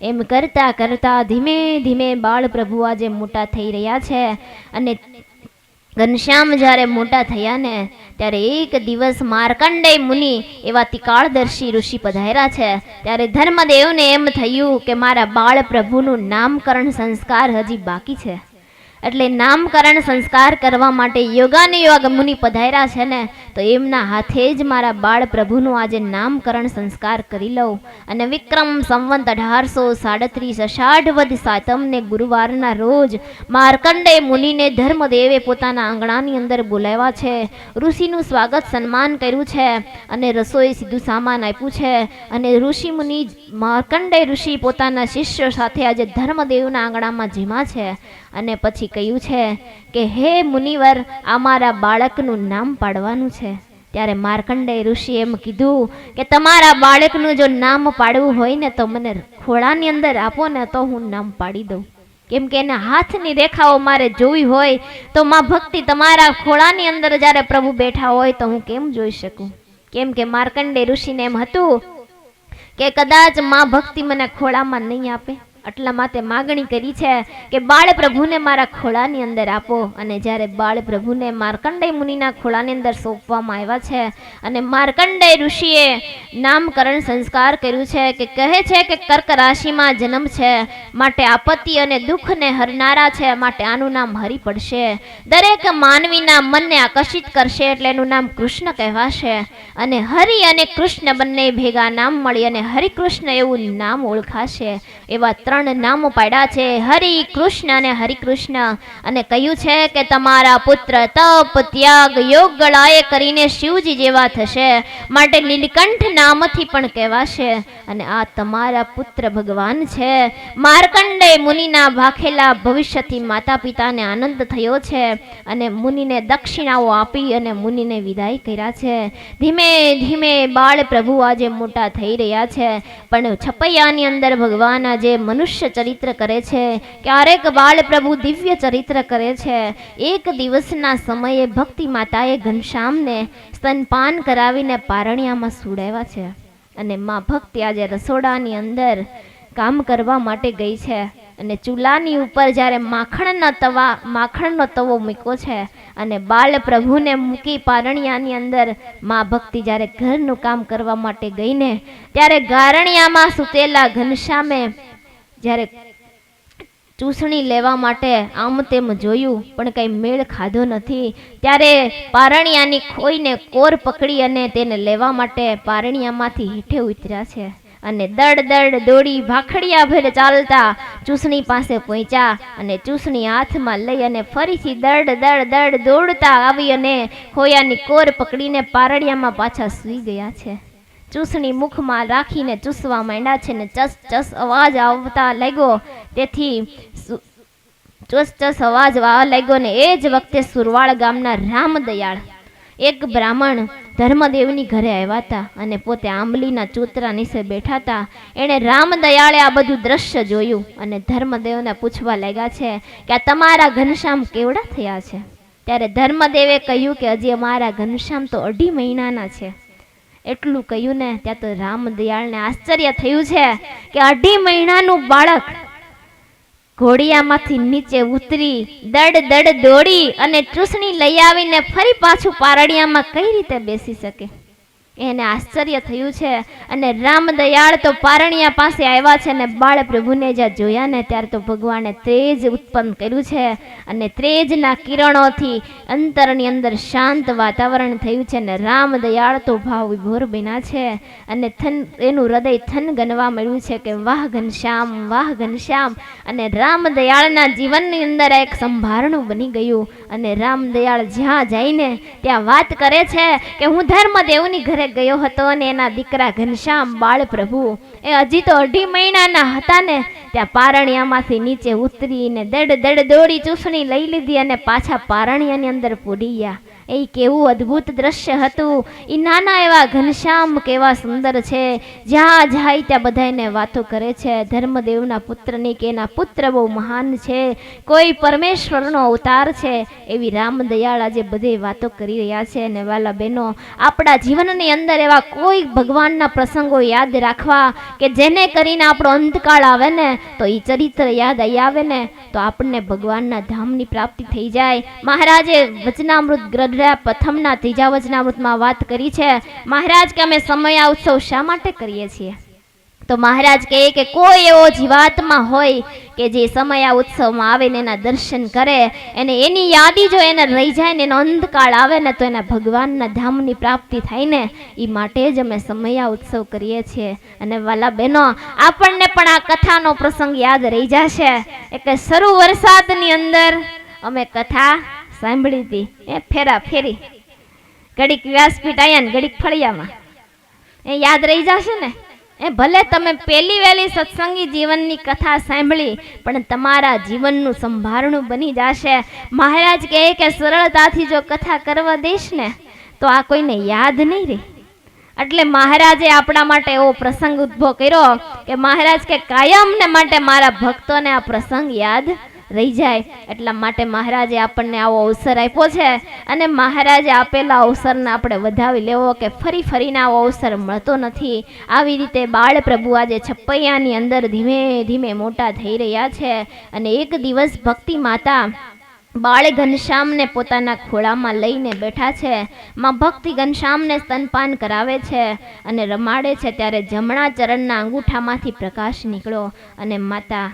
એમ કરતા કરતા ધીમે ધીમે બાળ પ્રભુ આજે મોટા થઈ રહ્યા છે. અને ઘનશ્યામ જ્યારે મોટા થયા ને ત્યારે એક દિવસ માર્કંડેય મુનિ એવા તિકાળદર્શી ઋષિ પધાર્યા છે. ત્યારે ધર્મદેવને એમ થયું કે મારા બાળ પ્રભુનું નામકરણ સંસ્કાર હજી બાકી છે, એટલે નામકરણ સંસ્કાર કરવા માટે યોગાનુયોગ મુનિ પધાર્યા છે ને, તો એમના હાથે જ મારા બાળ પ્રભુનું આજે નામકરણ સંસ્કાર કરી લઉં. અને વિક્રમ સંવંત 1837 અષાઢ વદ સાતમને ગુરુવારના રોજ માર્કંડેય મુનિને ધર્મદેવે પોતાના આંગણાની અંદર બોલાવ્યા છે. ઋષિનું સ્વાગત સન્માન કર્યું છે અને રસોઈ સીધું સામાન આપ્યું છે. અને ઋષિ મુનિ માર્કંડેય ઋષિ પોતાના શિષ્યો સાથે આજે ધર્મદેવના આંગણામાં જીમા છે. અને પછી કહ્યું છે કે હે મુનિવર, આ મારા બાળકનું નામ પાડવાનું છે. ત્યારે માર્કંડેય ઋષિ એમ કીધું કે તમારા બાળકનું જો નામ પાડવું હોય ને તો મને ખોળાની અંદર આપો ને તો હું નામ પાડી દઉં. કેમ કે એના હાથની રેખાઓ મારે જોવી હોય તો માં ભક્તિ તમારા ખોળાની અંદર જ્યારે પ્રભુ બેઠા હોય તો હું કેમ જોઈ શકું? કેમ કે માર્કંડેય ઋષિને એમ હતું કે કદાચ માં ભક્તિ મને ખોળામાં નહીં આપે, એટલા માટે માગણી કરી છે કે બાળ પ્રભુને મારા ખોળાની અંદર આપો. અને જ્યારે બાળ પ્રભુને માર્કંડેય મુનિના ખોળાની અંદર સોંપવામાં આવ્યા છે અને માર્કંડેય ઋષિએ નામકરણ સંસ્કાર કર્યું છે કે કહે છે કે કર્ક રાશિમાં જન્મ છે, માટે આપત્તિ અને દુઃખને હરનારા છે, માટે આનું નામ હરિ પડશે. દરેક માનવીના મનને આકર્ષિત કરશે એટલે એનું નામ કૃષ્ણ કહેવાશે. અને હરિ અને કૃષ્ણ બંને ભેગા નામ મળી અને હરિકૃષ્ણ એવું નામ ઓળખાશે. એવા ત્રણ નામો પાડ્યા છે, હરિ, કૃષ્ણ અને હરિકૃષ્ણ. અને કહ્યું છે કે તમારા પુત્ર તપ, ત્યાગ, યોગ ગળાએ કરીને શિવજી જેવા થશે, માટે નીલકંઠ નામથી પણ કહેવાશે. અને આ તમારા પુત્ર ભગવાન છે. માર્કંડેય મુનિના ભાખેલા ભવિષ્યથી માતા પિતાને આનંદ થયો છે અને મુનિને દક્ષિણાઓ આપી અને મુનિને વિદાય કર્યા છે. ધીમે ધીમે બાળ પ્રભુ આજે મોટા થઈ રહ્યા છે. પણ છપૈયાની અંદર ભગવાન આજે મનુષ્ય ચરિત્ર કરે છે, ક્યારેક બાળ પ્રભુ દિવ્ય ચરિત્ર કરે છે. એક દિવસના સમયે ભક્તિ માતાએ ઘનશ્યામને સ્તનપાન કરાવીને પારણિયામાં સુડાવ્યા છે. અને માં ભક્તિ આજે રસોડાની અંદર કામ કરવા માટે ગઈ છે અને ચૂલાની ઉપર જ્યારે માખણનો તવો મૂક્યો છે અને બાળ પ્રભુને મૂકી પારણિયાની અંદર માં ભક્તિ જ્યારે ઘરનું કામ કરવા માટે ગઈને ત્યારે ગારણિયામાં સૂતેલા ઘનશ્યામે જ્યારે ચૂસણી લેવા માટે આમ તેમ જોયું પણ કંઈ મેળ ખાધો નથી. ત્યારે પારણિયાની ખોઈને કોર પકડી અને તેને લેવા માટે પારણિયામાંથી હેઠે ઉતર્યા છે અને દડ દોડી ભાખડિયા ભેર ચાલતા ચૂસણી પાસે પહોંચ્યા અને ચૂસણી હાથમાં લઈ અને ફરીથી દડ દોડતા આવી અને ખોયાની કોર પકડીને પારણિયામાં પાછા સૂઈ ગયા છે. ચૂસણી મુખમાં રાખીને ચૂસવા માંડ્યા છે ને ચસ ચસ અવાજ આવતા લાગ્યો. તેથી ચસ ચસ અવાજ આવવા લાગ્યો ને એ જ વખતે સુરવાળ ગામના રામદયાળ એક બ્રાહ્મણ ધર્મદેવની ઘરે આવ્યા હતા અને પોતે આંબલીના ચોતરા નીચે બેઠા હતા. એણે રામદયાળે આ બધું દ્રશ્ય જોયું અને ધર્મદેવને પૂછવા લાગ્યા છે કે આ તમારા ઘનશ્યામ કેવડા થયા છે? ત્યારે ધર્મદેવે કહ્યું કે હજી અમારા ઘનશ્યામ તો 2.5 મહિનાના છે. એટલું કહ્યું ને ત્યાં તો રામદયાળને આશ્ચર્ય થયું છે કે 2.5 મહિનાનું બાળક ઘોડિયામાંથી નીચે ઉતરી દડ દોડી અને ચૂસણી લઈ આવીને ફરી પાછું પારણિયામાં કઈ રીતે બેસી શકે? એને આશ્ચર્ય થયું છે. અને રામદયાળ તો પારણિયા પાસે આવ્યા છે અને બાળ પ્રભુને જ્યાં જોયા ને ત્યારે તો ભગવાને તેજ ઉત્પન્ન કર્યું છે અને તેજના કિરણોથી અંતરની અંદર શાંત વાતાવરણ થયું છે. અને રામદયાળ તો ભાવ વિભોર બન્યા છે અને એનું હૃદય થન ગનવા મળ્યું છે કે વાહ ઘનશ્યામ, વાહ ઘનશ્યામ. અને રામદયાળના જીવનની અંદર એક સંભારણું બની ગયું. અને રામદયાળ જ્યાં જઈને ત્યાં વાત કરે છે કે હું ધર્મદેવની ઘરે ગયો હતો અને એના દીકરા ઘનશ્યામ બાળ પ્રભુ એ હજી તો 2.5 મહિનાના હતા ને ત્યાં પારણિયામાંથી નીચે ઉતરીને દડ દોડી ચૂસણી લઈ લીધી અને પાછા પારણિયાની અંદર પૂરી ગયા. એ કેવું અદ્ભુત દ્રશ્ય હતું. એ નાના એવા ઘનશ્યામ કેવા સુંદર છે, જ્યાં જાય ત્યાં બધાને વાતો કરે છે ધર્મદેવના પુત્રની, કે એના પુત્ર બહુ મહાન છે, કોઈ પરમેશ્વરનો અવતાર છે, એવી રામદયાળ આજે બધે વાતો કરી રહ્યા છે. અને વાલા બહેનો, આપણા જીવનની અંદર એવા કોઈ ભગવાનના પ્રસંગો યાદ રાખવા કે જેને કરીને આપણો અંતકાળ આવે ને તો એ ચરિત્ર યાદ આવી આવે ને તો આપણને ભગવાનના ધામની પ્રાપ્તિ થઈ જાય. મહારાજે વચનામૃત ગ્રંથના પ્રથમના ત્રીજા વચનામૃતમાં વાત કરી છે. મહારાજ કે અમે સમયા ઉત્સવ શા માટે કરીએ છીએ? તો મહારાજ કહે કે કોઈ એવો જીવાત્મા હોય કે જે સમયા ઉત્સવમાં આવે ને એના દર્શન કરે, એને એની યાદી જો એને રહી જાય ને એનો અંતકાળ આવે ને તો એના ભગવાનના ધામની પ્રાપ્તિ થાય ને, એ માટે જ અમે સમયા ઉત્સવ કરીએ છીએ. અને વાલા બહેનો, આપણને પણ આ કથાનો પ્રસંગ યાદ રહી જશે. એટલે શરૂ વરસાદની અંદર અમે કથા સાંભળી હતી, એ ફેરા ફેરી, ઘડીક વ્યાસપીઠ આયા ને ઘડીક ફળિયામાં, એ યાદ રહી જશે ને. એ ભલે તમે પહેલી વહેલી સત્સંગી જીવનની કથા સાંભળી, પણ તમારા જીવનનું સંભારણું બની જશે. મહારાજ કહે કે સરળતાથી જો કથા કરવા દઈશ ને તો આ કોઈને યાદ નહીં રહે. એટલે મહારાજે આપણા માટે એવો પ્રસંગ ઉદ્ભવ કર્યો કે મહારાજ કે કાયમને માટે મારા ભક્તોને આ પ્રસંગ યાદ રહી જાય. એટલા માટે મહારાજે આપણને આવો અવસર આપ્યો છે, અને મહારાજે આપેલા અવસરને આપણે વધાવી લેવો કે ફરી ફરીને આવો અવસર મળતો નથી. આવી રીતે બાળ પ્રભુ આજે છપૈયાની અંદર ધીમે ધીમે મોટા થઈ રહ્યા છે. અને એક દિવસ ભક્તિ માતા બાળ ઘનશ્યામને પોતાના ખોળામાં લઈને બેઠા છે. માં ભક્તિ ઘનશ્યામને સ્તનપાન કરાવે છે અને રમાડે છે, ત્યારે જમણા ચરણના અંગૂઠામાંથી પ્રકાશ નીકળ્યો અને માતા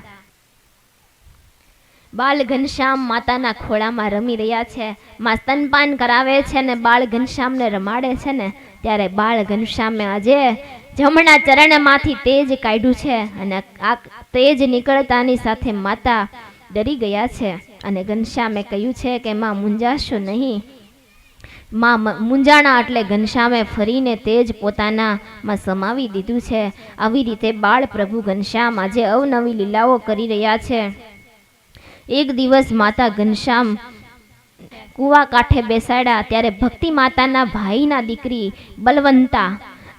બાળ ઘનશ્યામ માતાના ખોળામાં રમી રહ્યા છે. માં સ્તનપાન કરાવે છે અને બાળ ઘનશ્યામને રમાડે છે ને, ત્યારે બાળ ઘનશ્યામે આજે જમણા ચરણમાંથી તેજ કાઢ્યું છે. અને આ તેજ નીકળતાની સાથે માતા ડરી ગયા છે. અને ઘનશ્યામે કહ્યું છે કે માં મૂંઝાશો નહીં. માં મૂંઝાણા એટલે ઘનશ્યામે ફરીને તેજ પોતાનામાં સમાવી દીધું છે. આવી રીતે બાળ પ્રભુ ઘનશ્યામ આજે અવનવી લીલાઓ કરી રહ્યા છે. એક દિવસ માતા ઘનશ્યામ કૂવા કાંઠે બેસાડ્યા, ત્યારે ભક્તિ માતાના ભાઈના દીકરી બલવંતા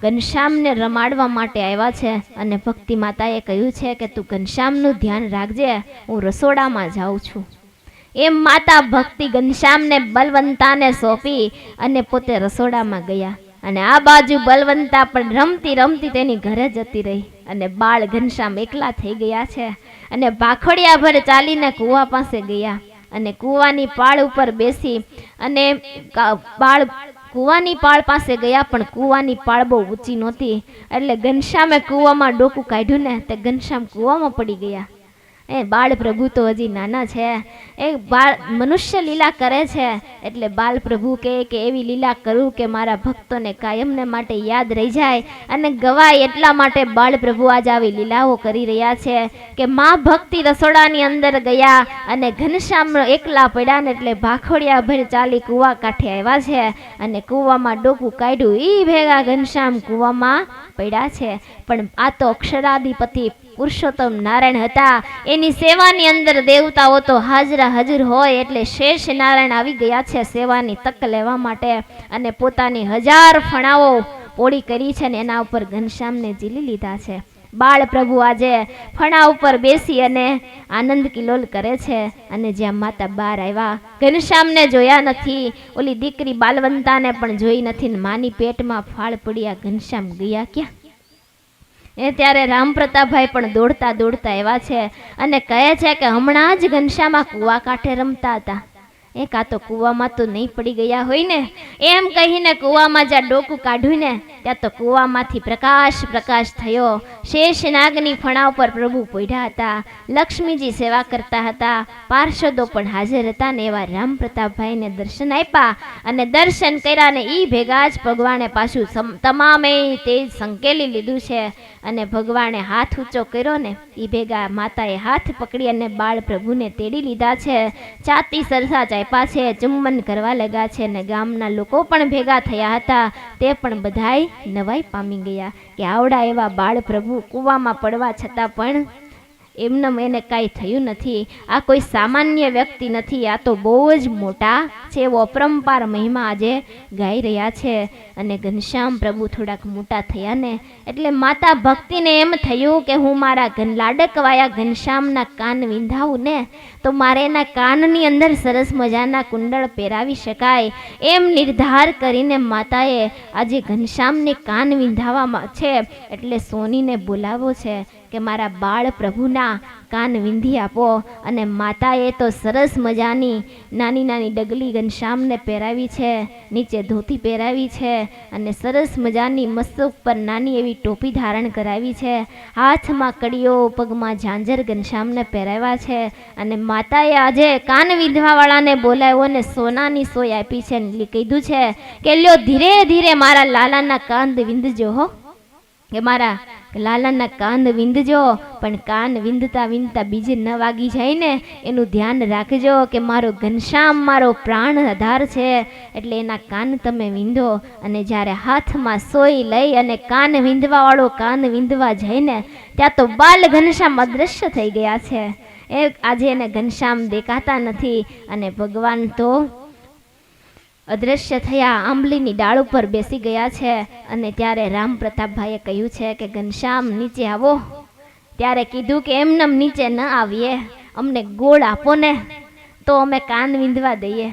ઘનશ્યામને રમાડવા માટે આવ્યા છે. અને ભક્તિ માતાએ કહ્યું છે કે તું ઘનશ્યામનું ધ્યાન રાખજે, હું રસોડામાં જાઉં છું. એમ માતા ભક્તિ ઘનશ્યામને બલવંતાને સોંપી અને પોતે રસોડામાં ગયા. અને આ બાજુ બલવંતા પણ રમતી રમતી તેની ઘરે જતી રહી. અને બાળ ઘનશ્યામ એકલા થઈ ગયા છે. અને ભાખડિયા ભર ચાલીને કૂવા પાસે ગયા અને કૂવાની પાળ ઉપર બેસી અને બાળ કૂવાની પાળ પાસે ગયા, પણ કૂવાની પાળ બહુ ઊંચી નહોતી. એટલે ઘનશ્યામે કૂવામાં ડોકું કાઢ્યું ને તે ઘનશ્યામ કૂવામાં પડી ગયા. એ બાળ પ્રભુ તો હજી નાના છે, એ બાળ મનુષ્ય લીલા કરે છે. એટલે બાલ પ્રભુ કહે કે એવી લીલા કરું કે મારા ભક્તોને કાયમને માટે યાદ રહી જાય અને ગવાય. એટલા માટે બાળ પ્રભુ આજ આવી લીલાઓ કરી રહ્યા છે કે માં ભક્તિ રસોડાની અંદર ગયા અને ઘનશ્યામ એકલા પડ્યા ને એટલે ભાખોડિયા ભર ચાલી કૂવા કાંઠે આવ્યા છે. અને કૂવામાં ડોકું કાઢ્યું, ઈ ભેગા ઘનશ્યામ કૂવામાં પડ્યા છે. પણ આ તો અક્ષરાધિપતિ પુરુષોત્તમ નારાયણ હતા. એની સેવાની અંદર દેવતાઓ તો હાજરા હાજર હોય, એટલે શેષ નારાયણ આવી ગયા છે સેવાની તક લેવા માટે. અને પોતાની 1000 ફણાઓ પોળી કરી છે ને એના ઉપર ઘનશ્યામને ઝીલી લીધા છે. બાળ પ્રભુ આજે ફણા ઉપર બેસી અને આનંદ કિલોલ કરે છે. અને જ્યાં માતા બહાર આવ્યા, ઘનશ્યામને જોયા નથી, ઓલી દીકરી બાલવંતાને પણ જોઈ નથી, ને માની પેટમાં ફાળ પડ્યા. ઘનશ્યામ ગયા ક્યાં? એ ત્યારે રામપ્રતાપભાઈ પણ દોડતા દોડતા એવા છે અને કહે છે કે હમણાં જ ઘનશ્યામા કૂવા કાંઠે રમતા હતા, એ કાં તો કૂવામાં તો નહીં પડી ગયા હોય ને. એમ કહીને કૂવામાં જ્યાં ડોકું કાઢ્યું ને ત્યાં તો કૂવામાંથી પ્રકાશ થયો. શેષ નાગની ફણા ઉપર પ્રભુ પોઢ્યા હતા, લક્ષ્મીજી સેવા કરતા હતા, પાર્ષદો પણ હાજર હતા. ને એવા રામપ્રતાપભાઈને દર્શન આપ્યા અને દર્શન કર્યા ને ઈ ભેગા જ ભગવાને પાછું તમામે તે સંકેલી લીધું છે. અને ભગવાને હાથ ઊંચો કર્યો ને ઈ ભેગા માતાએ હાથ પકડી અને બાળ પ્રભુને તેડી લીધા છે. ચાતી સરસા ચાપ્યા છે, ચુંબન કરવા લગા છે. ને ગામના લોકો પણ ભેગા થયા હતા, તે પણ બધાય નવાઈ પામી ગયા કે આવડા એવા બાળ પ્રભુ કૂવામાં પડવા છતાં પણ એમનેમ એને કાંઈ થયું નથી. આ કોઈ સામાન્ય વ્યક્તિ નથી, આ તો બહુ જ મોટા છે, એવો અપરંપાર મહિમા આજે ગાઈ રહ્યા છે. અને ઘનશ્યામ પ્રભુ થોડાક મોટા થયા ને એટલે માતા ભક્તિને એમ થયું કે હું મારા લાડકવાયા ઘનશ્યામના કાન વિંધાવું ને તો મારે એના કાનની અંદર સરસ મજાના કુંડળ પહેરાવી શકાય. એમ નિર્ધાર કરીને માતાએ આજે ઘનશ્યામને કાન વિંધાવવામાં છે એટલે સોનીને બોલાવો છે કે મારા બાળ પ્રભુના કાન વિંધી આપો. અને માતાએ તો સરસ મજાની નાની નાની ડગલી ઘનશ્યામને પહેરાવી છે, નીચે ધોતી પહેરાવી છે અને સરસ મજાની મસ્તક ઉપર નાની એવી ટોપી ધારણ કરાવી છે. હાથમાં કડીઓ, પગમાં ઝાંઝર ઘનશ્યામને પહેરાવ્યા છે. અને માતાએ આજે કાન વિંધવાવાળાને બોલાવ્યો ને સોનાની સોય આપી છે ને કીધું છે કે લ્યો ધીરે ધીરે મારા લાલાના કાન વિંધજો હો, કે મારા લાલાના કાન વિંધજો, પણ કાન વિંધતા વિંધતા બીજે ન વાગી જાય ને એનું ધ્યાન રાખજો કે મારો ઘનશ્યામ મારો પ્રાણ આધાર છે એટલે એના કાન તમે વિંધો. અને જ્યારે હાથમાં સોય લઈ અને કાન વિંધવાવાળો કાન વિંધવા જઈને ત્યાં તો બાલ ઘનશ્યામ અદૃશ્ય થઈ ગયા છે. એ આજે એને ઘનશ્યામ દેખાતા નથી અને ભગવાન તો અદ્રશ્ય થયા, આંબલીની ડાળ ઉપર બેસી ગયા છે. અને ત્યારે રામ પ્રતાપભાઈએ કહ્યું છે કે ઘનશ્યામ નીચે આવો. ત્યારે કીધું કે એમનેમ નીચે ન આવીએ, અમને ગોળ આપો ને તો અમે કાન વિંધવા દઈએ.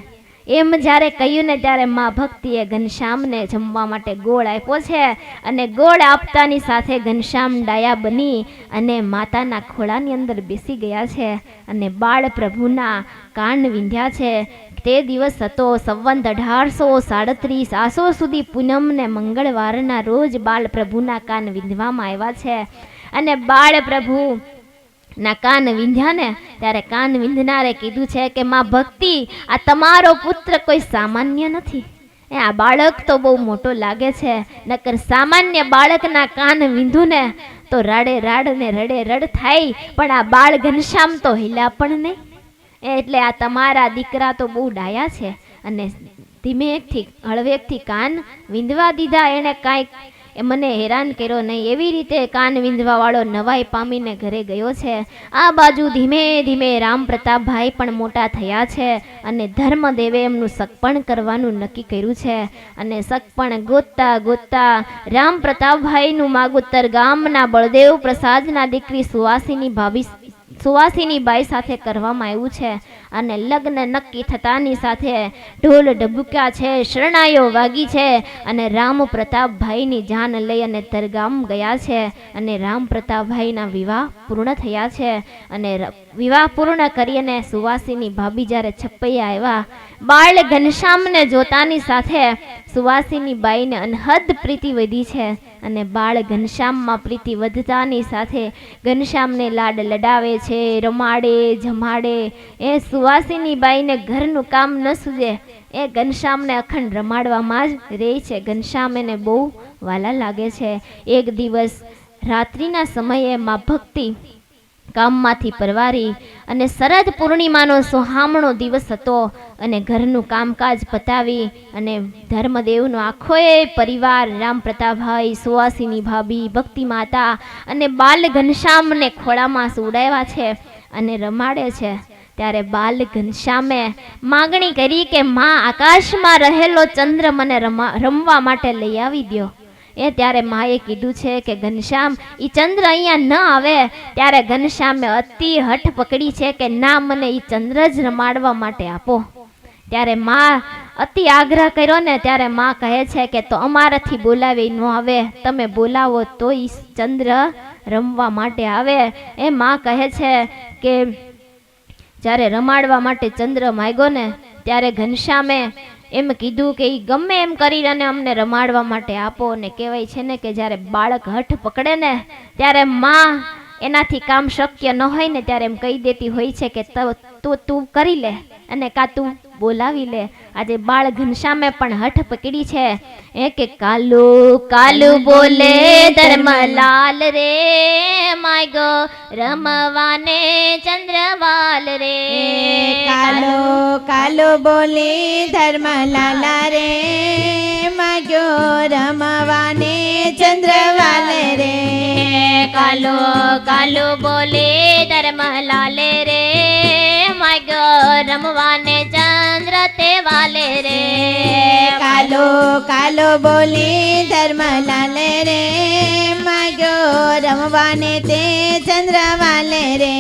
એમ જ્યારે કહ્યું ને ત્યારે મા ભક્તિએ ઘનશ્યામને જમવા માટે ગોળ આપ્યો છે. અને ગોળ આપતાની સાથે ઘનશ્યામ ડાયા બની અને માતાના ખોળાની અંદર બેસી ગયા છે અને બાળ પ્રભુના કાન વિંધ્યા છે. તે દિવસ હતો સંવંત 1837 આસો સુધી પૂનમ ને મંગળવારના રોજ બાળ પ્રભુના કાન વિંધવામાં આવ્યા છે. અને બાળ પ્રભુ ના કાન વિંધ્યા ને ત્યારે કાન વિંધનારે કીધું છે કે માં ભક્તિ, આ તમારો પુત્ર કોઈ સામાન્ય નથી. આ બાળક તો બહુ મોટો લાગે છે, નકર સામાન્ય બાળકના કાન વિંધું ને તો રાડે રાડ ને રડે રડ થાય, પણ આ બાળ ઘનશ્યામ તો હિલા પણ નહીં. એટલે આ તમારા દીકરા તો બહુ ડાયા છે. અને ધીમેકથી હળવેકથી કાન વિંધવા દીધા. એણે કાંઈક મને હેરાન કર્યો નહીં, એવી રીતે કાન વિંધવા વાળો નવાઈ પામીને ઘરે ગયો છે. આ બાજુ ધીમે ધીમે રામ પ્રતાપભાઈ પણ મોટા થયા છે અને ધર્મદેવે એમનું સગપણ કરવાનું નક્કી કર્યું છે. અને સગપણ ગોતતા ગોતતા રામ પ્રતાપભાઈનું માગુતર ગામના બળદેવ પ્રસાદના દીકરી સુવાસીની બાઈ સાથે કરવામાં આવ્યું છે. અને લગ્ન નક્કી થતાની સાથે ઢોલ ઢબુક્યા છે, શરણાઈઓ વાગી છે અને રામ પ્રતાપભાઈની જાન લઈ અને તરગામ ગયા છે. અને રામ પ્રતાપભાઈના વિવાહ પૂર્ણ થયા છે. અને વિવાહ પૂર્ણ કરીને સુવાસીની ભાભી જ્યારે છપૈયા આવ્યા, બાળ ઘનશ્યામને જોતાની સાથે સુવાસીની બાઈને અનહદ પ્રીતિ વધી છે. અને બાળ ઘનશ્યામમાં પ્રીતિ વધતાની સાથે ઘનશ્યામને લાડ લડાવે છે, રમાડે જમાડે. એ સુવાસીની બાઈને ઘરનું કામ ન સૂજે, એ ઘનશ્યામને અખંડ રમાડવામાં જ રહે છે. ઘનશ્યામ એને બહુ વાલા લાગે છે. એક દિવસ રાત્રિના સમયે માં ભક્તિ કામમાંથી પરવારી અને શરદ પૂર્ણિમાનો સુહામણો દિવસ હતો અને ઘરનું કામકાજ પતાવી અને ધર્મદેવનો આખોય પરિવાર રામ પ્રતાપભાઈ, સુવાસીની ભાભી, ભક્તિ માતા અને બાલ ઘનશ્યામને ખોળામાં સુવડાવ્યા છે અને રમાડે છે. ત્યારે બાલ ઘનશ્યામે માગણી કરી કે માં, આકાશમાં રહેલો ચંદ્ર મને રમવા માટે લઈ આવી દો. એ ત્યારે માએ કીધું છે કે ઘનશ્યામ, એ ચંદ્ર અહીંયા ન આવે. ત્યારે ઘનશ્યામે અતિ હઠ પકડી છે કે ના, મને એ ચંદ્ર જ રમાડવા માટે આપો. ત્યારે માં અતિ આગ્રહ કર્યો ને ત્યારે માં કહે છે કે તો અમારાથી બોલાવી ન આવે, તમે બોલાવો તો એ ચંદ્ર રમવા માટે આવે. એ માં કહે છે કે જ્યારે રમાડવા માટે ચંદ્ર માગ્યો ને ત્યારે ઘનશ્યામે એમ કીધું કે એ ગમે એમ કરી અને અમને રમાડવા માટે આપો. ને કહેવાય છે ને કે જ્યારે બાળક હઠ પકડે ને ત્યારે માં એનાથી કામ શક્ય ન હોય ને ત્યારે એમ કહી દેતી હોય છે કે તું કરી લે અને કા તું બોલાવી લે. આજે બાળ ઘનશ્યામે પણ હઠ પકડી છે એ કે કાલુ કાલુ બોલે ધર્મલાલ રે, માગો રમવાને ચંદ્રવાલ રે. કાલો કાલો બોલે ધર્મલાલ રે, માગ્યો રમવાને ચંદ્રવાલ રે. કાલો કાલો બોલે ધર્મલાલે રે માગ્યો રમવાને ચંદ્ર તે વાલે રે કાલો કાલો બોલી ધર્મલાલ રે માગ્યો રમવાને તે ચંદ્રવાલે રે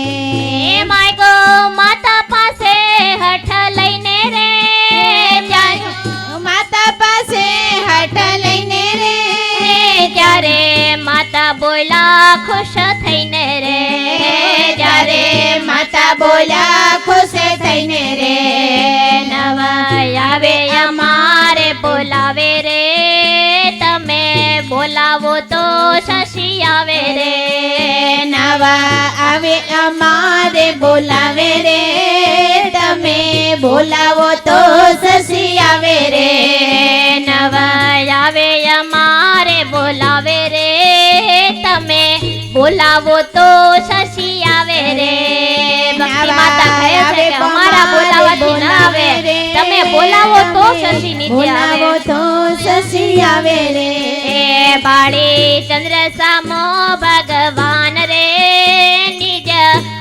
માગ્યો માતા પાસે હઠ લઈને રે માતા પાસે હઠ લઈને રે ત્યારે માતા બોલા ખુશ થઈને રે ત્યારે માતા બોલ્યા ખુશ થઈને રે નવા આવે અમારે બોલાવે રે તમે બોલાવો તો શશી આવે રે નવા આવે અમારે બોલાવે રે તમે બોલાવો તો શશી આવે રે નવા આવે અમારે બોલાવે રે તમે બોલાવો તો શશી આવે રે ભક્તિ માતા કહે છે કે અમારા બોલાવાથી ન આવે તમે બોલાવો તો શશી નીચે બોલાવો આવે તો શશી આવે રે બાળી ચંદ્ર સામો ભગવાન રે નિજ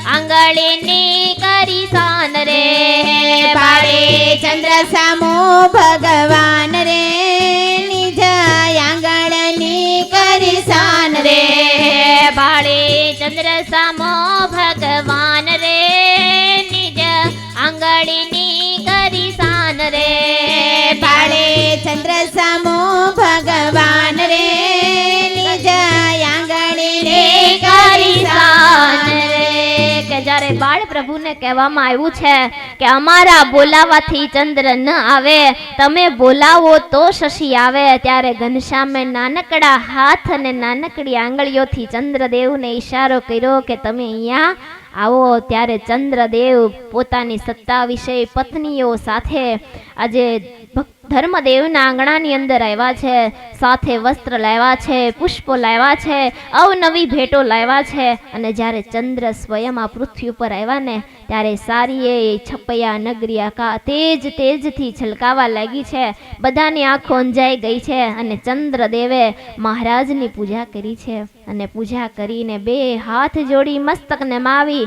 આંગળીની કરી શાન રે બાળે ચંદ્ર સામો ભગવાન રે નિજ આંગણની કરી શાન રે બાળી ચંદ્ર સામો ભગવાન રે નિજ આંગળીની કરી શાન રે બાળે ચંદ્ર સામો ભગવાન રે નિજ આંગણની કરી શાન રે કે જ્યારે બાળ પ્રભુને કહેવામાં આવ્યું છે કે અમારા બોલાવાથી ચંદ્ર ન આવે તમે બોલાવો તો શશી આવે ત્યારે ઘનશ્યામે નાનકડા હાથ અને નાનકડી આંગળીઓથી ચંદ્રદેવને ઈશારો કર્યો કે તમે અહીંયા આવો ત્યારે ચંદ્રદેવ પોતાની 27 પત્નીઓ સાથે આજે ધર્મદેવના આંગણાની અંદર આવ્યા છે સાથે વસ્ત્ર લાવ્યા છે પુષ્પો લાવ્યા છે અવનવી ભેટો લાવ્યા છે અને જ્યારે ચંદ્ર સ્વયં આ પૃથ્વી ઉપર આવ્યા ને ત્યારે સારી એ છપૈયા નગરી આકા તેજથી છલકાવા લાગી છે બધાની આંખો અંજાઈ ગઈ છે અને ચંદ્રદેવે મહારાજની પૂજા કરી છે અને પૂજા કરીને 2 હાથ જોડી મસ્તકને માવી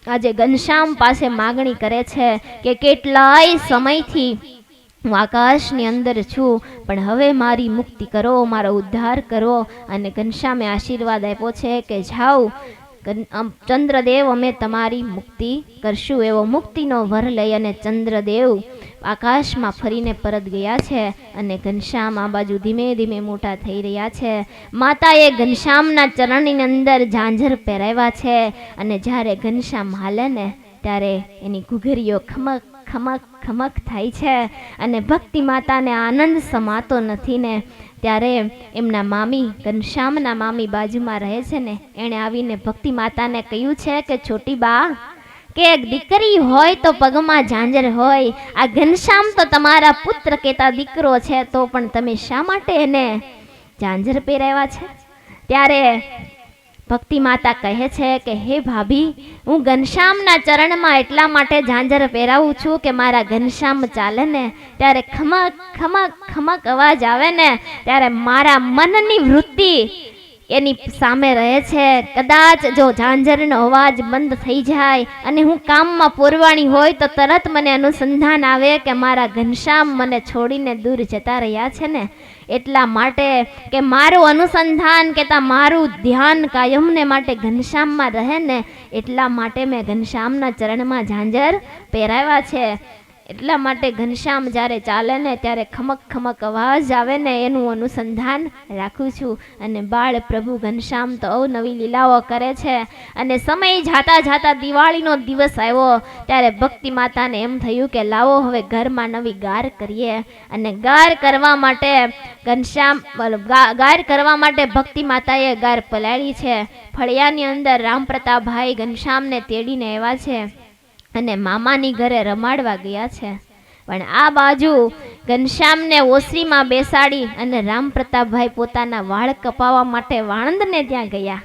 આજે ઘનશ્યામ પાસે માગણી કરે છે કે કેટલાય સમયથી હું આકાશની અંદર છું પણ હવે મારી મુક્તિ કરો મારો ઉદ્ધાર કરો અને ઘનશ્યામે આશીર્વાદ આપ્યો છે કે જાઓ ચંદ્રદેવ અમે તમારી મુક્તિ કરશું એવો મુક્તિનો વર લઈ અને ચંદ્રદેવ આકાશમાં ફરીને પરત ગયા છે અને ઘનશ્યામ આ બાજુ ધીમે ધીમે મોટા થઈ રહ્યા છે માતાએ ઘનશ્યામના ચરણની અંદર ઝાંઝર પહેરાવ્યા છે અને જ્યારે ઘનશ્યામ હાલે ને ત્યારે એની ઘૂઘરીઓ ખમક ખમક ખમક થાય છે અને ભક્તિ માતાને આનંદ સમાતો નથી ને ત્યારે એમના મામી ઘનશ્યામના મામી બાજુમાં રહે છે ને એણે આવીને ભક્તિ માતાને કહ્યું છે કે છોટી બા કે એક દીકરી હોય તો પગમાં ઝાંઝર હોય આ ઘનશ્યામ તો તમારા પુત્ર કેતા દીકરો છે તો પણ તમે શા માટે એને ઝાંઝર પહેરાવ્યા છે ત્યારે ભક્તિ માતા કહે છે કે હે ભાભી હું ઘનશ્યામના ચરણમાં એટલા માટે ઝાંઝર પહેરાવું છું કે મારા ઘનશ્યામ ચાલે ને ત્યારે ખમક ખમક ખમક અવાજ આવે ને ત્યારે મારા મનની વૃત્તિ એની સામે રહે છે કદાચ જો ઝાંઝરનો અવાજ બંધ થઈ જાય અને હું કામમાં પુરવાણી હોય તો તરત મને અનુસંધાન આવે કે મારા ઘનશ્યામ મને છોડીને દૂર જતા રહ્યા છે ને એટલા માટે કે મારું અનુસંધાન કેતા મારું ધ્યાન કાયમને માટે ઘનશ્યામમાં રહે ને એટલા માટે મેં ઘનશ્યામના ચરણમાં ઝાંઝર પહેરાવ્યા છે એટલા માટે ઘનશ્યામ જ્યારે ચાલે ને ત્યારે ખમક ખમક અવાજ આવે ને એનું અનુસંધાન રાખું છું અને બાળ પ્રભુ ઘનશ્યામ તો અવનવી લીલાઓ કરે છે અને સમય જાતા જાતા દિવાળીનો દિવસ આવ્યો ત્યારે ભક્તિ માતાને એમ થયું કે લાવો હવે ઘરમાં નવી ગાર કરીએ અને ગાર કરવા માટે ઘનશ્યામ ગાર કરવા માટે ભક્તિ માતાએ ગાર પલાળી છે ફળિયાની અંદર રામપ્રતાપભાઈ ઘનશ્યામને તેડીને આવ્યા છે અને મામાની ઘરે રમાડવા ગયા છે પણ આ બાજુ ઘનશ્યામને ઓસરીમાં બેસાડી અને રામપ્રતાપભાઈ પોતાના વાળ કપાવવા માટે વાણંદને ત્યાં ગયા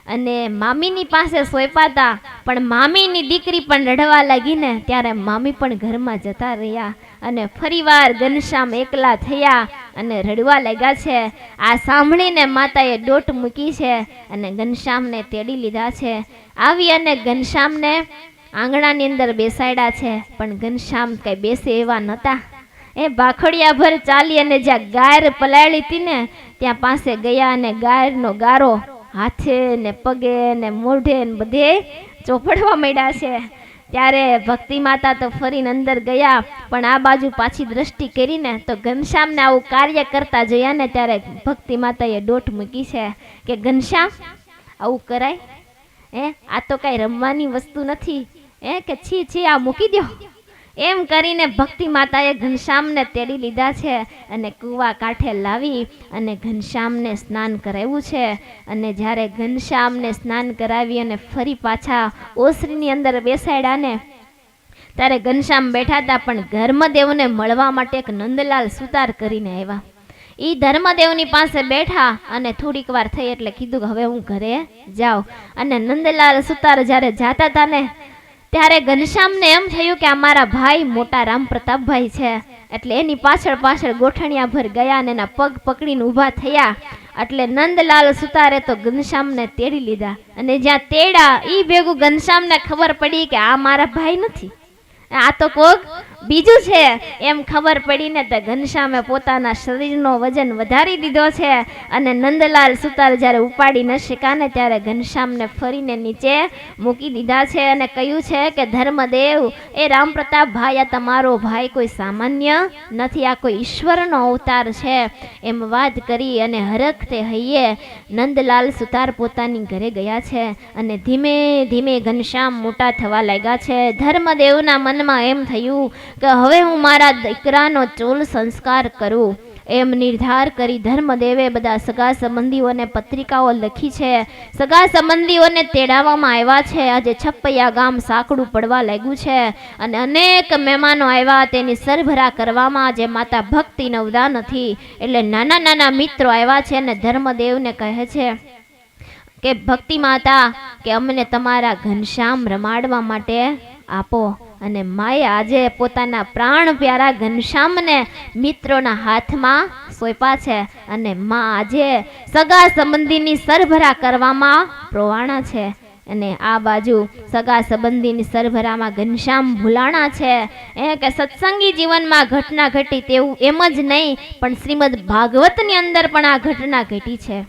અને મામીની પાસે સોંપાતા પણ મામીની દીકરી પણ રડવા લાગી ને ત્યારે મામી પણ ઘરમાં જતા રહ્યા અને ફરીવાર ઘનશ્યામ એકલા થયા અને રડવા લાગ્યા છે. આ સાંભળીને માતાએ દોટ મૂકી છે અને ઘનશ્યામને તેડી લીધા છે. આવી અને ઘનશ્યામને આંગણાની અંદર બેસાડ્યા છે. પણ ઘનશ્યામ કઈ બેસે એવા નહોતા. એ ભાખડિયા ભર ચાલી અને જ્યાં ગાય પલાળી હતી ને ત્યાં પાસે ગયા અને ગાયનો ગારો હાથે ને પગે ને મોઢે ને બધે ચોપડવા માંડ્યા છે. ત્યારે ભક્તિ માતા તો ફરીને અંદર ગયા, પણ આ બાજુ પાછી દ્રષ્ટિ કરીને તો ઘનશ્યામને આવું કાર્ય કરતા જોયા ને ત્યારે ભક્તિ માતાએ દોટ મૂકી છે કે ઘનશ્યામ આવું કરાય? આ તો કઈ રમવાની વસ્તુ નથી. કે છી છી આ મૂકી દો. એમ કરીને ભક્તિ માતાએ ઘનશ્યામને તેડી લીધા છે અને કૂવા કાંઠે લાવી અને ઘનશ્યામને સ્નાન કરાવ્યું છે. અને જ્યારે ઘનશ્યામને સ્નાન કરાવી અને ફરી પાછા ઓસરીની અંદર બેસાડ્યા ને ત્યારે ઘનશ્યામ બેઠા હતા, પણ ધર્મદેવને મળવા માટે એક નંદલાલ સુતાર કરીને આવ્યા. એ ધર્મદેવની પાસે બેઠા અને થોડીક વાર થઈ એટલે કીધું હવે હું ઘરે જાઉં. અને નંદલાલ સુતાર જ્યારે જાતા હતા ને ત્યારે ઘનશ્યામને એમ થયું કે આ મારા ભાઈ મોટા રામ પ્રતાપભાઈ છે. એટલે એની પાછળ પાછળ ગોઠણિયા ભર ગયા અને એના પગ પકડીને ઊભા થયા. એટલે નંદલાલ સુતારે તો ઘનશ્યામને તેડી લીધા. અને જ્યાં તેડા ઈ ભેગું ઘનશ્યામને ખબર પડી કે આ મારા ભાઈ નથી, આ તો કોક બીજું છે. એમ ખબર પડીને તો ઘનશ્યામે પોતાના શરીરનો વજન વધારી દીધો છે. અને નંદલાલ સુતાર જ્યારે ઉપાડી ન શક્યા ને ત્યારે ઘનશ્યામને ફરીને નીચે મૂકી દીધા છે અને કહ્યું છે કે ધર્મદેવ એ રામ પ્રતાપ ભાઈ આ તમારો ભાઈ કોઈ સામાન્ય નથી, આ કોઈ ઈશ્વરનો અવતાર છે. એમ વાત કરી અને હરખતે હૈયે નંદલાલ સુતાર પોતાની ઘરે ગયા છે. અને ધીમે ધીમે ઘનશ્યામ મોટા થવા લાગ્યા છે. ધર્મદેવના મનમાં એમ થયું કે હવે હું મારા દીકરાનો ચોલ સંસ્કાર કરું. એમ નિર્ધાર કરી ધર્મદેવે બધા સગા સંબંધીઓને પત્રિકાઓ લખી છે. સગા સંબંધીઓને તેડાવવામાં આવ્યા છે. આજે છપૈયા ગામ સાંકડું પડવા લાગ્યું છે અને અનેક મહેમાનો આવ્યા. તેની સરભરા કરવામાં આજે માતા ભક્તિ નવદા નથી એટલે નાના નાના મિત્રો આવ્યા છે અને ધર્મદેવને કહે છે કે ભક્તિ માતા કે અમને તમારા ઘનશ્યામ રમાડવા માટે આપો. અને માએ આજે પોતાના પ્રાણ પ્યારા ઘનશ્યામને મિત્રોના હાથમાં સોંપ્યા છે. અને માં આજે સગા સંબંધીની સરભરા કરવામાં પ્રવાણા છે. અને આ બાજુ સગા સંબંધીની સરભરામાં ઘનશ્યામ ભૂલાણા છે. કે સત્સંગી જીવનમાં ઘટના ઘટી તેવું એમ જ નહીં, પણ શ્રીમદ ભાગવતની અંદર પણ આ ઘટના ઘટી છે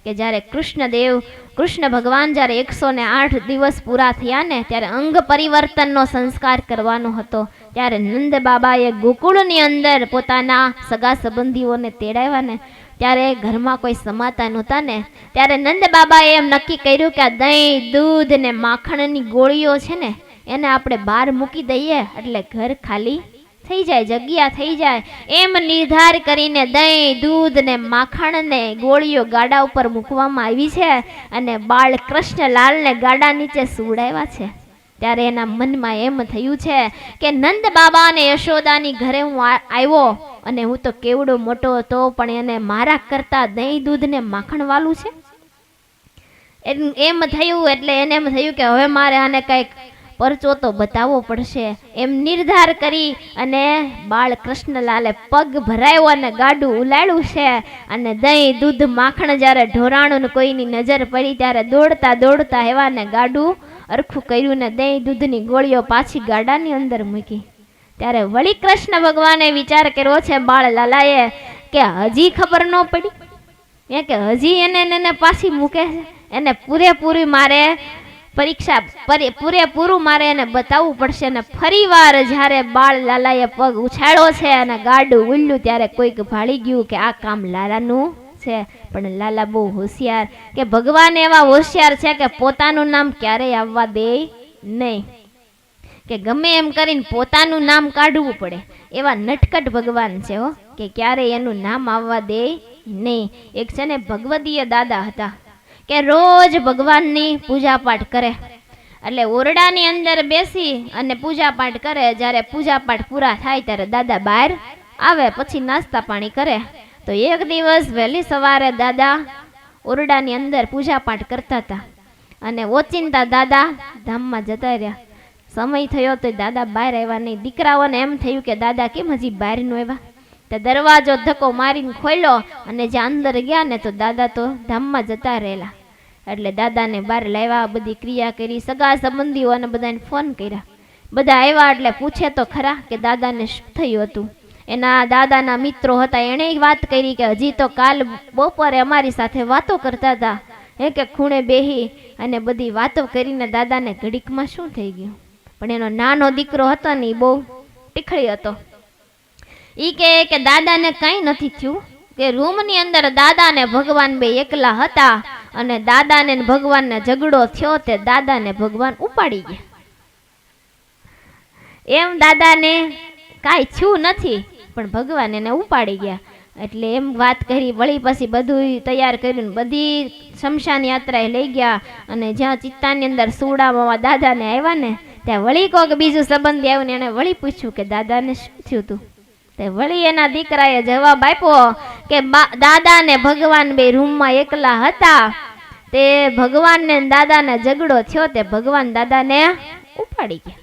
કે જ્યારે કૃષ્ણ ભગવાન જ્યારે 108 દિવસ પૂરા થયા ને ત્યારે અંગ પરિવર્તનનો સંસ્કાર કરવાનો હતો. ત્યારે નંદ બાબાએ ગોકુળની અંદર પોતાના સગા સંબંધીઓને તેડાવ્યા ને ત્યારે ઘરમાં કોઈ સમાતા નહોતા ને ત્યારે નંદ બાબાએ એમ નક્કી કર્યું કે આ દહીં દૂધ ને માખણની ગોળીઓ છે ને એને આપણે બહાર મૂકી દઈએ એટલે ઘર ખાલી થઈ જાય, જગ્યા થઈ જાય. એમ નિર્ધાર કરીને દહીં દૂધ ને માખણ ને ગોળીઓ ગાડા ઉપર મૂકવામાં આવી છે અને બાળ કૃષ્ણલાલને ગાડા નીચે સુવડાવ્યા છે. ત્યારે એના મનમાં એમ થયું છે કે નંદ બાબા અને યશોદાની ઘરે હું આવ્યો અને હું તો કેવડો મોટો હતો, પણ એને મારા કરતા દહીં દૂધ ને માખણ વાલું છે. એમ થયું એટલે એને એમ થયું કે હવે મારે આને કંઈક પરચો તો બતાવવો પડશે. એમ નિર્ધાર કરી અને બાળ કૃષ્ણલાલે પગ ભરાયો અને ગાડું ઉલાડ્યું છે. અને દહીં દૂધ માખણ જ્યારે ઢોરાણું કોઈની નજર પડી ત્યારે દોડતા દોડતા એવા ને ગાડું અરખું કર્યું ને દહીં દૂધની ગોળીઓ પાછી ગાડાની અંદર મૂકી. ત્યારે વળી કૃષ્ણ ભગવાને વિચાર કર્યો છે બાળ લાલાએ કે હજી ખબર ન પડી કે હજી એને પાછી મૂકે છે. એને પૂરેપૂરી મારે પરીક્ષા પૂરેપૂરું મારે એને બતાવવું પડશે. ને ફરી વાર જ્યારે બાળ લાલાએ પગ ઉછાળ્યો છે અને ગાડું ઉલ્યું ત્યારે કોઈક ભાળી ગયું કે આ કામ લાલાનું છે. પણ લાલા બહુ હોશિયાર કે ભગવાન એવા હોશિયાર છે કે પોતાનું નામ ક્યારેય આવવા દે નહીં, કે ગમે એમ કરીને પોતાનું નામ કાઢવું પડે એવા નટકટ ભગવાન છે હો, કે ક્યારેય એનું નામ આવવા દે નહીં. એક છે ને ભગવદીય દાદા હતા કે રોજ ભગવાનની પૂજા પાઠ કરે. એટલે ઓરડાની અંદર બેસી અને પૂજા પાઠ કરે. જ્યારે પૂજા પાઠ પૂરા થાય ત્યારે દાદા બહાર આવે, પછી નાસ્તા પાણી કરે. તો એક દિવસ વહેલી સવારે દાદા ઓરડાની અંદર પૂજા પાઠ કરતા હતા અને ઓચિંતા દાદા ધામમાં જતા રહ્યા. સમય થયો તો દાદા બહાર આવ્યા નહીં. દીકરાઓને એમ થયું કે દાદા કેમ હજી બહાર નો આવ્યા, તે દરવાજો ધક્કો મારીને ખોલ્યો અને જે અંદર ગયા ને તો દાદા તો ધામમાં જતા રહેલા. એટલે દાદાને બહાર લાવ્યા, બધી ક્રિયા કરી, સગા સંબંધીઓને બધાને ફોન કર્યા. બધા આવ્યા એટલે પૂછે તો ખરા કે દાદાને શું થયું હતું. એના દાદાના મિત્રો હતા, એણે વાત કરી કે હજી તો કાલ બપોરે અમારી સાથે વાતો કરતા હતા. કે ખૂણે બેહી અને બધી વાતો કરીને દાદાને ઘડીકમાં શું થઈ ગયું. પણ એનો નાનો દીકરો હતો ને એ બહુ ટીખળી હતો. ઈ કે દાદાને કાંઈ નથી થયું, કે રૂમની અંદર દાદાને ભગવાન બે એકલા હતા અને દાદાને ભગવાનને ઝઘડો થયો તે દાદાને ભગવાન ઉપાડી ગયા. એમ દાદાને કાંઈ થયું નથી પણ ભગવાન એને ઉપાડી ગયા. એટલે એમ વાત કરી. વળી પછી બધું તૈયાર કર્યું, બધી શમશાન યાત્રાએ લઈ ગયા અને જ્યાં ચિત્તાની અંદર સુડામાં દાદાને આવ્યા ને ત્યાં વળી કોઈક બીજું સંબંધી આવ્યું ને એને વળી પૂછ્યું કે દાદાને શું થયું હતું. તે વળી એના દીકરાએ જવાબ આપ્યો કે દાદા ને ભગવાન બે રૂમમાં એકલા હતા, તે ભગવાનને દાદાને ઝઘડો થયો, તે ભગવાન દાદાને ઉપાડી ગયા.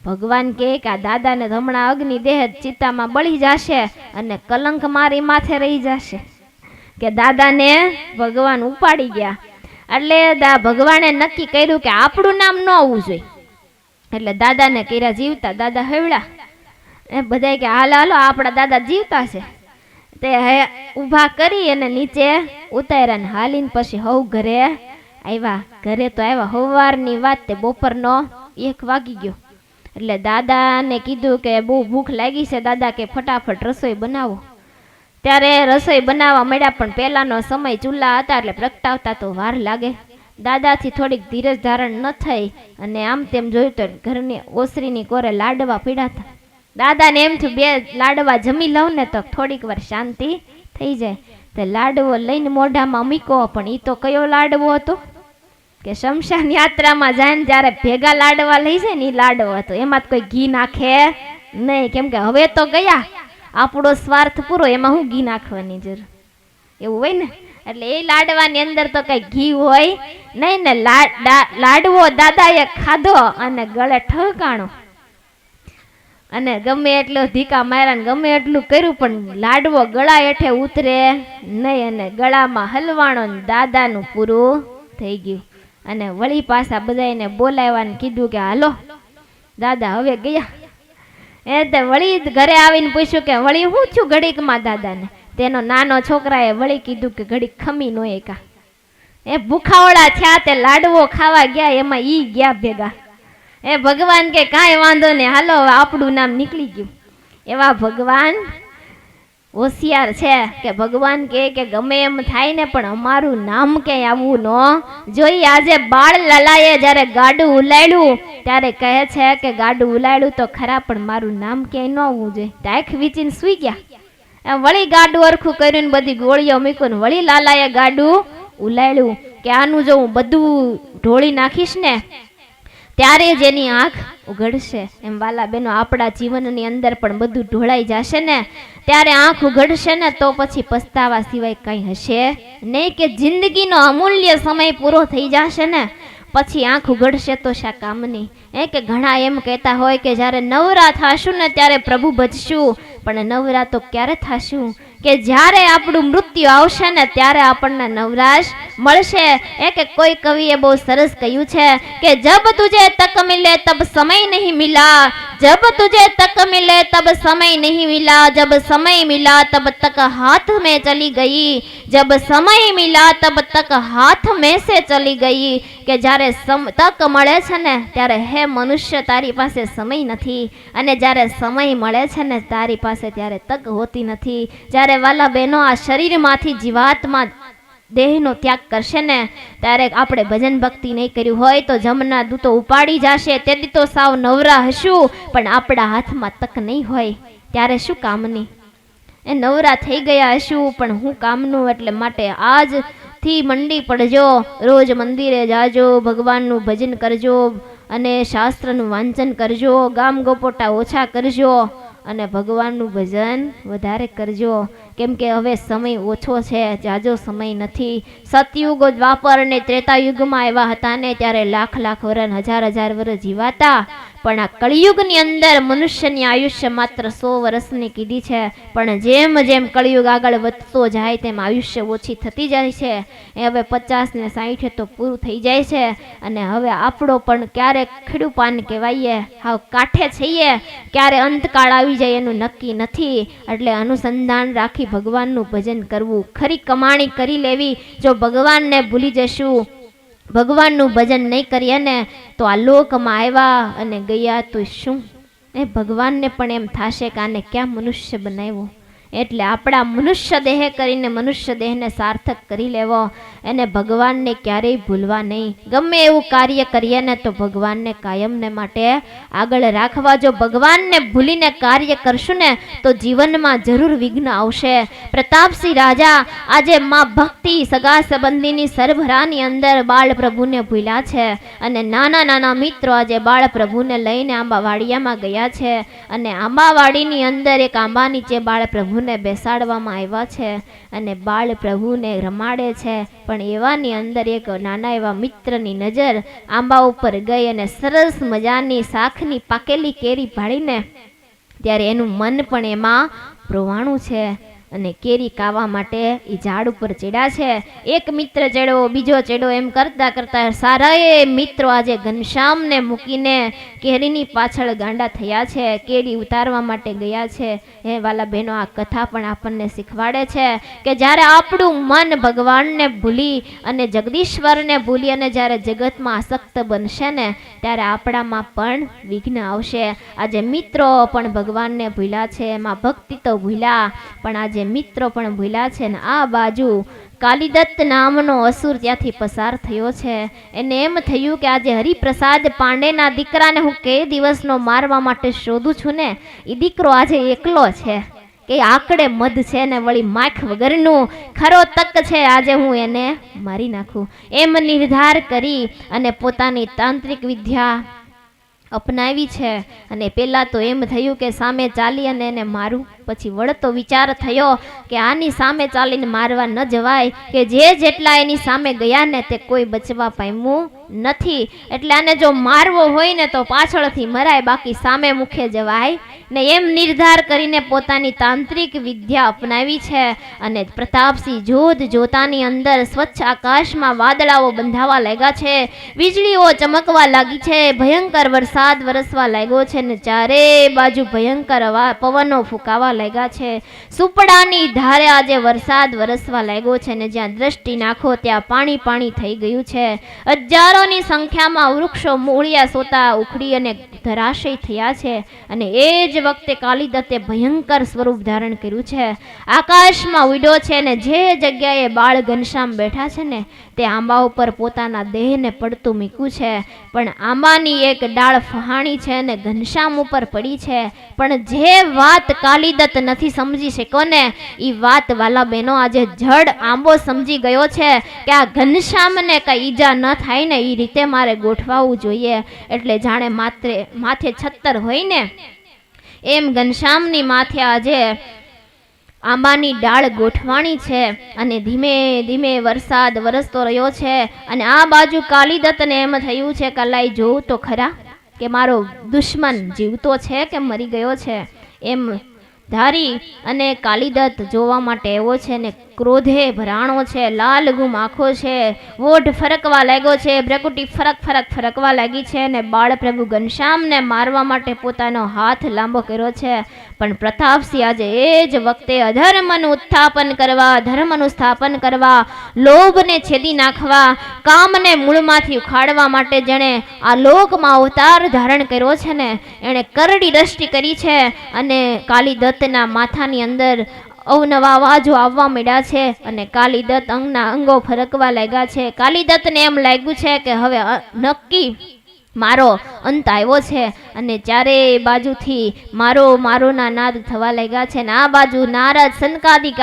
ભગવાન કે આ દાદાને હમણાં અગ્નિ દેહ ચિત્તામાં બળી જશે અને કલંક મારી માથે રહી જશે, કે દાદાને ભગવાન ઉપાડી ગયા. એટલે ભગવાને નક્કી કર્યું કે આપણું નામ ન હોવું જોઈએ. એટલે દાદાને કર્યા જીવતા. દાદા હવડા એ બધા કે હાલો હાલો આપણા દાદા જીવતા છે. તે ઊભા કરી અને નીચે ઉતાર્યા ને હાલીને પછી હવ ઘરે આવ્યા. ઘરે તો આવ્યા સવારની વાત, તે બપોરનો 1 વાગી ગયો. એટલે દાદાને કીધું કે બહુ ભૂખ લાગી છે દાદા, કે ફટાફટ રસોઈ બનાવો. ત્યારે રસોઈ બનાવવા મળ્યા, પણ પહેલાનો સમય ચૂલા હતા એટલે પ્રગટાવતા તો વાર લાગે. દાદાથી થોડીક ધીરજ ધારણ ન થઈ અને આમ તેમ જોયું તો ઘરની ઓસરીની કોરે લાડવા પીડાતા. દાદાને એમ થયું બે લાડવા જમી લઉં ને તો થોડીક વાર શાંતિ થઈ જાય. તે લાડવો લઈને મોઢામાં મૂક્યો, પણ એ તો કયો લાડવો હતો કે શમશાન યાત્રામાં જાય ને જ્યારે ભેગા લાડવા લઈ જાય ને એ લાડવો હતો. એમાં કોઈ ઘી નાખે નહીં, કેમ કે હવે તો ગયા, આપણો સ્વાર્થ પૂરો, એમાં હું ઘી નાખવાની જરૂર, એવું હોય ને. એટલે એ લાડવાની અંદર તો કઈ ઘી હોય નહીં ને. લાડવો દાદાએ ખાધો અને ગળે ઠકાણો અને ગમે એટલો ધીકા માર્યા ને ગમે એટલું કર્યું પણ લાડવો ગળા હેઠે ઉતરે નહીં અને ગળામાં હલવાણો દાદાનું પૂરું થઈ ગયું. અને વળી પાછા બધાને બોલાવ્યા ને કીધું કે હાલો દાદા હવે ગયા. તે વળી ઘરે આવીને પૂછ્યું કે વળી હું છું ઘડીકમાં દાદાને. તેનો નાનો છોકરાએ વળી કીધું કે ઘડીક ખમી નો એકા. એ ભૂખાવડા થયા, તે લાડવો ખાવા ગયા, એમાં ઈ ગયા ભેગા. એ ભગવાન કે કાંઈ વાંધો ને હાલો આપણું નામ નીકળી ગયું. એવા ભગવાન હોશિયાર છે કે ભગવાન કે ગમે એમ થાય ને પણ અમારું નામ ક્યાંય આવવું ન જોઈએ. આજે બાળ લલાએ જ્યારે ગાડું ઉલાડ્યું ત્યારે કહે છે કે ગાડું ઉલાડ્યું તો ખરા પણ મારું નામ ક્યાંય ન આવવું જોઈએ. આંખ વીચીને સુઈ ગયા. વળી ગાડું અરખું કર્યું ને બધી ગોળીઓ મૂક્યું ને વળી લાલાએ ગાડું ઉલાડ્યું કે આનું જો હું બધું ઢોળી નાખીશ ને ત્યારે જ એની આંખ ઉઘડશે. એમ વાલા બેનો આપણા જીવનની અંદર પણ બધું ઢોળાઈ જશે ને ત્યારે આંખ ઉઘડશે ને તો પછી પસ્તાવા સિવાય કંઈ હશે નહીં, કે જિંદગીનો અમૂલ્ય સમય પૂરો થઈ જશે ને પછી આંખ ઉઘડશે તો શા કામની. કે ઘણા એમ કહેતા હોય કે જ્યારે નવરા થાશું ને ત્યારે પ્રભુ ભજશું, પણ નવરા તો ક્યારે થાશું કે જ્યારે આપણું મૃત્યુ આવશે ને ત્યારે આપણને નવરાશ મળશે. કે કોઈ કવિએ બહુ સરસ કહ્યું છે કે જબ તુજે તક મિલે તબ સમય નહીં મિલા, જબ તુજે તક મિલે તબ સમય નહીં મિલા, જબ સમય મિલા તબ તક હાથ में चली गई, जब समय मिला तब तक हाथ में से चली गई. કે જ્યારે તક મળે છે ને ત્યારે હે મનુષ્ય તારી પાસે સમય નથી, અને જ્યારે સમય મળે છે ને તારી પાસે ત્યારે તક હોતી નથી. જ્યારે વાલા બહેનો આ શરીરમાંથી જીવાત્મા દેહનો ત્યાગ કરશે ને ત્યારે આપણે ભજન ભક્તિ નહીં કર્યું હોય તો જમના દૂતો ઉપાડી જશે. તેથી તો સાવ નવરા હશું પણ આપણા હાથમાં તક નહીં હોય ત્યારે શું કામની. એ નવરા થઈ ગયા હશું પણ હું કામનું. એટલે માટે આજથી મંડી પડજો, રોજ મંદિરે જાજો, ભગવાનનું ભજન કરજો અને શાસ્ત્રનું વાંચન કરજો, ગામ ગોપોટા ઓછા કરજો અને ભગવાનનું ભજન વધારે કરજો. કેમ કે હવે સમય ઓછો છે, જાજો સમય નથી. સતયુગ, દ્વાપર અને ત્રેતાયુગમાં એવા હતા ને ત્યારે લાખ લાખ વર્ષ, હજાર હજાર વર્ષ જીવાતા, પણ આ કળિયુગની અંદર મનુષ્યની આયુષ્ય માત્ર 100 વર્ષની કીધી છે, પણ જેમ જેમ કળિયુગ આગળ વધતો જાય તેમ આયુષ્ય ઓછી થતી જાય છે. એ હવે 50 ને 60 તો પૂરું થઈ જાય છે, અને હવે આપણો પણ ક્યારે ખીડું પાન કહેવાઈએ, હાવ કાંઠે છીએ, ક્યારે અંતકાળ આવી જાય એનું નક્કી નથી. એટલે અનુસંધાન રાખી ભગવાનનું ભજન કરવું, ખરી કમાણી કરી લેવી. જો ભગવાનને ભૂલી જશું, ભગવાનનું ભજન નહીં કરીએ ને તો આ લોકમાં આવ્યા અને ગયા તો શું? એ ભગવાનને પણ એમ થશે કે આને ક્યાં મનુષ્ય બનાવ્યો. એટલે આપણા મનુષ્ય દેહ કરીને મનુષ્ય દેહને સાર્થક કરી લેવો, એને ભગવાનને ક્યારેય ભૂલવા નહીં. ગમે એવું કાર્ય કરીએ ને તો ભગવાનને કાયમને માટે આગળ રાખવા. જો ભગવાનને ભૂલીને કાર્ય કરશું ને તો જીવનમાં જરૂર વિઘ્ન આવશે. પ્રતાપસિંહ રાજા આજે માં ભક્તિ સગા સંબંધીની સરભરાની અંદર બાળ પ્રભુને ભૂલ્યા છે, અને નાના નાના મિત્રો આજે બાળ પ્રભુને લઈને આંબાવાડિયામાં ગયા છે, અને આંબાવાડીની અંદર એક આંબા નીચે બાળ પ્રભુ ને બેસાડવામાં આવ્યા છે અને બાળ પ્રભુને રમાડે છે. પણ એવાની અંદર એક નાના એવા મિત્રની નજર આંબા ઉપર ગઈ અને સરસ મજાની શાખની પાકેલી કેરી ભાળીને ત્યારે એનું મન પણ એમાં પ્રોવાણું છે, અને કેરી કાવા માટે એ ઝાડ ઉપર ચડ્યા છે. એક મિત્ર ચડ્યો, બીજો ચડ્યો, એમ કરતા કરતા સારાએ મિત્રો આજે ઘનશ્યામને મૂકીને કેરીની પાછળ ગાંડા થયા છે, કેરી ઉતારવા માટે ગયા છે. હે વાલા બહેનો, આ કથા પણ આપણને શીખવાડે છે કે જ્યારે આપણું મન ભગવાનને ભૂલી અને જગદીશ્વરને ભૂલી અને જ્યારે જગતમાં આસક્ત બનશે ને ત્યારે આપણામાં પણ વિઘ્ન આવશે. આજે મિત્રો પણ ભગવાનને ભૂલ્યા છે, એમાં ભક્તિ તો ભૂલ્યા, પણ આજે મિત્રો પણ ભૂલ્યા છે. ને આ બાજુ કાલિદત્ત નામનો અસુર ત્યાંથી પસાર થયો છે. એને એમ થયું કે આજે હરિપ્રસાદ પાંડેના દીકરાને હું કે દિવસનો મારવા માટે શોધું છું ને એ દીકરો આજે એકલો છે, કે આકડે મધ છે ને વળી માખ વગરનું ખરો તક છે, આજે હું એને મારી નાખું. એમ નિર્ધાર કરી અને પોતાની તાંત્રિક વિદ્યા અપનાવી છે. અને પહેલાં તો એમ થયું કે સામે ચાલી અને એને મારું, પછી વળતો વિચાર થયો કે આની સામે ચાલીને મારવા ન જવાય, કે જેટલા એની સામે ગયા ને તે કોઈ બચવા પામ્યું નથી. એટલે આને જો મારવો હોય ને તો પાછળથી મરાય, બાકી સામે મુખે જવાય ને. એમ નિર્ધાર કરીને પોતાની તાંત્રિક વિદ્યા અપનાવી છે. અને પ્રતાપસિંહ જોત જોતાની અંદર સ્વચ્છ આકાશમાં વાદળાઓ બંધાવા લાગ્યા છે, વીજળીઓ ચમકવા લાગી છે, ભયંકર વરસાદ વરસવા લાગ્યો છે, ને ચારે બાજુ ભયંકર પવનો ફૂંકાવા લાગ્યા છે. સુપડાની ધારે આજે વરસાદ વરસવા લાગ્યો છે, ને જ્યાં દ્રષ્ટિ નાખો ત્યાં પાણી પાણી થઈ ગયું છે. હજારોની સંખ્યામાં વૃક્ષો મૂળિયા સોતા ઉખડી અને ધરાશય થયા છે. અને એ જ વખતે કાલિદત્તે ભયંકર સ્વરૂપ ધારણ કર્યું છે, આકાશમાં ઉડ્યો છે, ને જે જગ્યાએ બાળ ઘનશ્યામ બેઠા છે ને તે આંબા ઉપર પોતાના દેહને પડતું મૂક્યું છે. પણ આંબાની એક ડાળ ફહાણી છે અને ઘનશ્યામ ઉપર પડી છે. પણ જે વાત કાલિદત્ત નથી સમજી શક્યો ને એ વાત વાલા બહેનો આજે જડ આંબો સમજી ગયો છે કે આ ઘનશ્યામને કઈ ઈજા ન થાય ને એ રીતે મારે ગોઠવાવું જોઈએ. એટલે જાણે માથે છત્તર હોય ને એમ ઘનશ્યામની માથે આજે આંબાની ડાળ ગોઠવાણી છે. અને ધીમે ધીમે વરસાદ વરસતો રહ્યો છે. અને આ બાજુ કાલિદત્તને એમ થયું છે કે લાઈ જોઉં તો ખરા કે મારો દુશ્મન જીવતો છે કે મરી ગયો છે. એમ ધારી અને કાલિદત્ત જોવા માટે આવ્યો છે, ને ક્રોધે ભરાણો છે, લાલ ગુમ આંખો છે, વોઢ ફરકવા લાગ્યો છે, ભ્રકુટી ફરકવા લાગી છે, અને બાળ પ્રભુ ઘનશ્યામને મારવા માટે પોતાનો હાથ લાંબો કર્યો છે. પણ પ્રતાપસિંહ આજે એ જ વખતે અધર્મનું ઉત્થાપન કરવા, ધર્મનું સ્થાપન કરવા, લોભને છેદી નાખવા, કામને મૂળમાંથી ઉખાડવા માટે જેણે આ લોકમાં અવતાર ધારણ કર્યો છે ને એણે કરડી દ્રષ્ટિ કરી છે. અને કાલિદત્તના માથાની અંદર અવનવા અવાજો આવવા માંડ્યા છે, અને કાલિદત્ત અંગો ફરકવા લાગ્યા છે. કાલિદત્તને એમ લાગ્યું છે કે હવે નક્કી મારો અંત આવ્યો છે. અને ચારે બાજુથી મારો ના નાદ થવા લાગ્યા છે. ને આ બાજુ નારદ સનકાદિક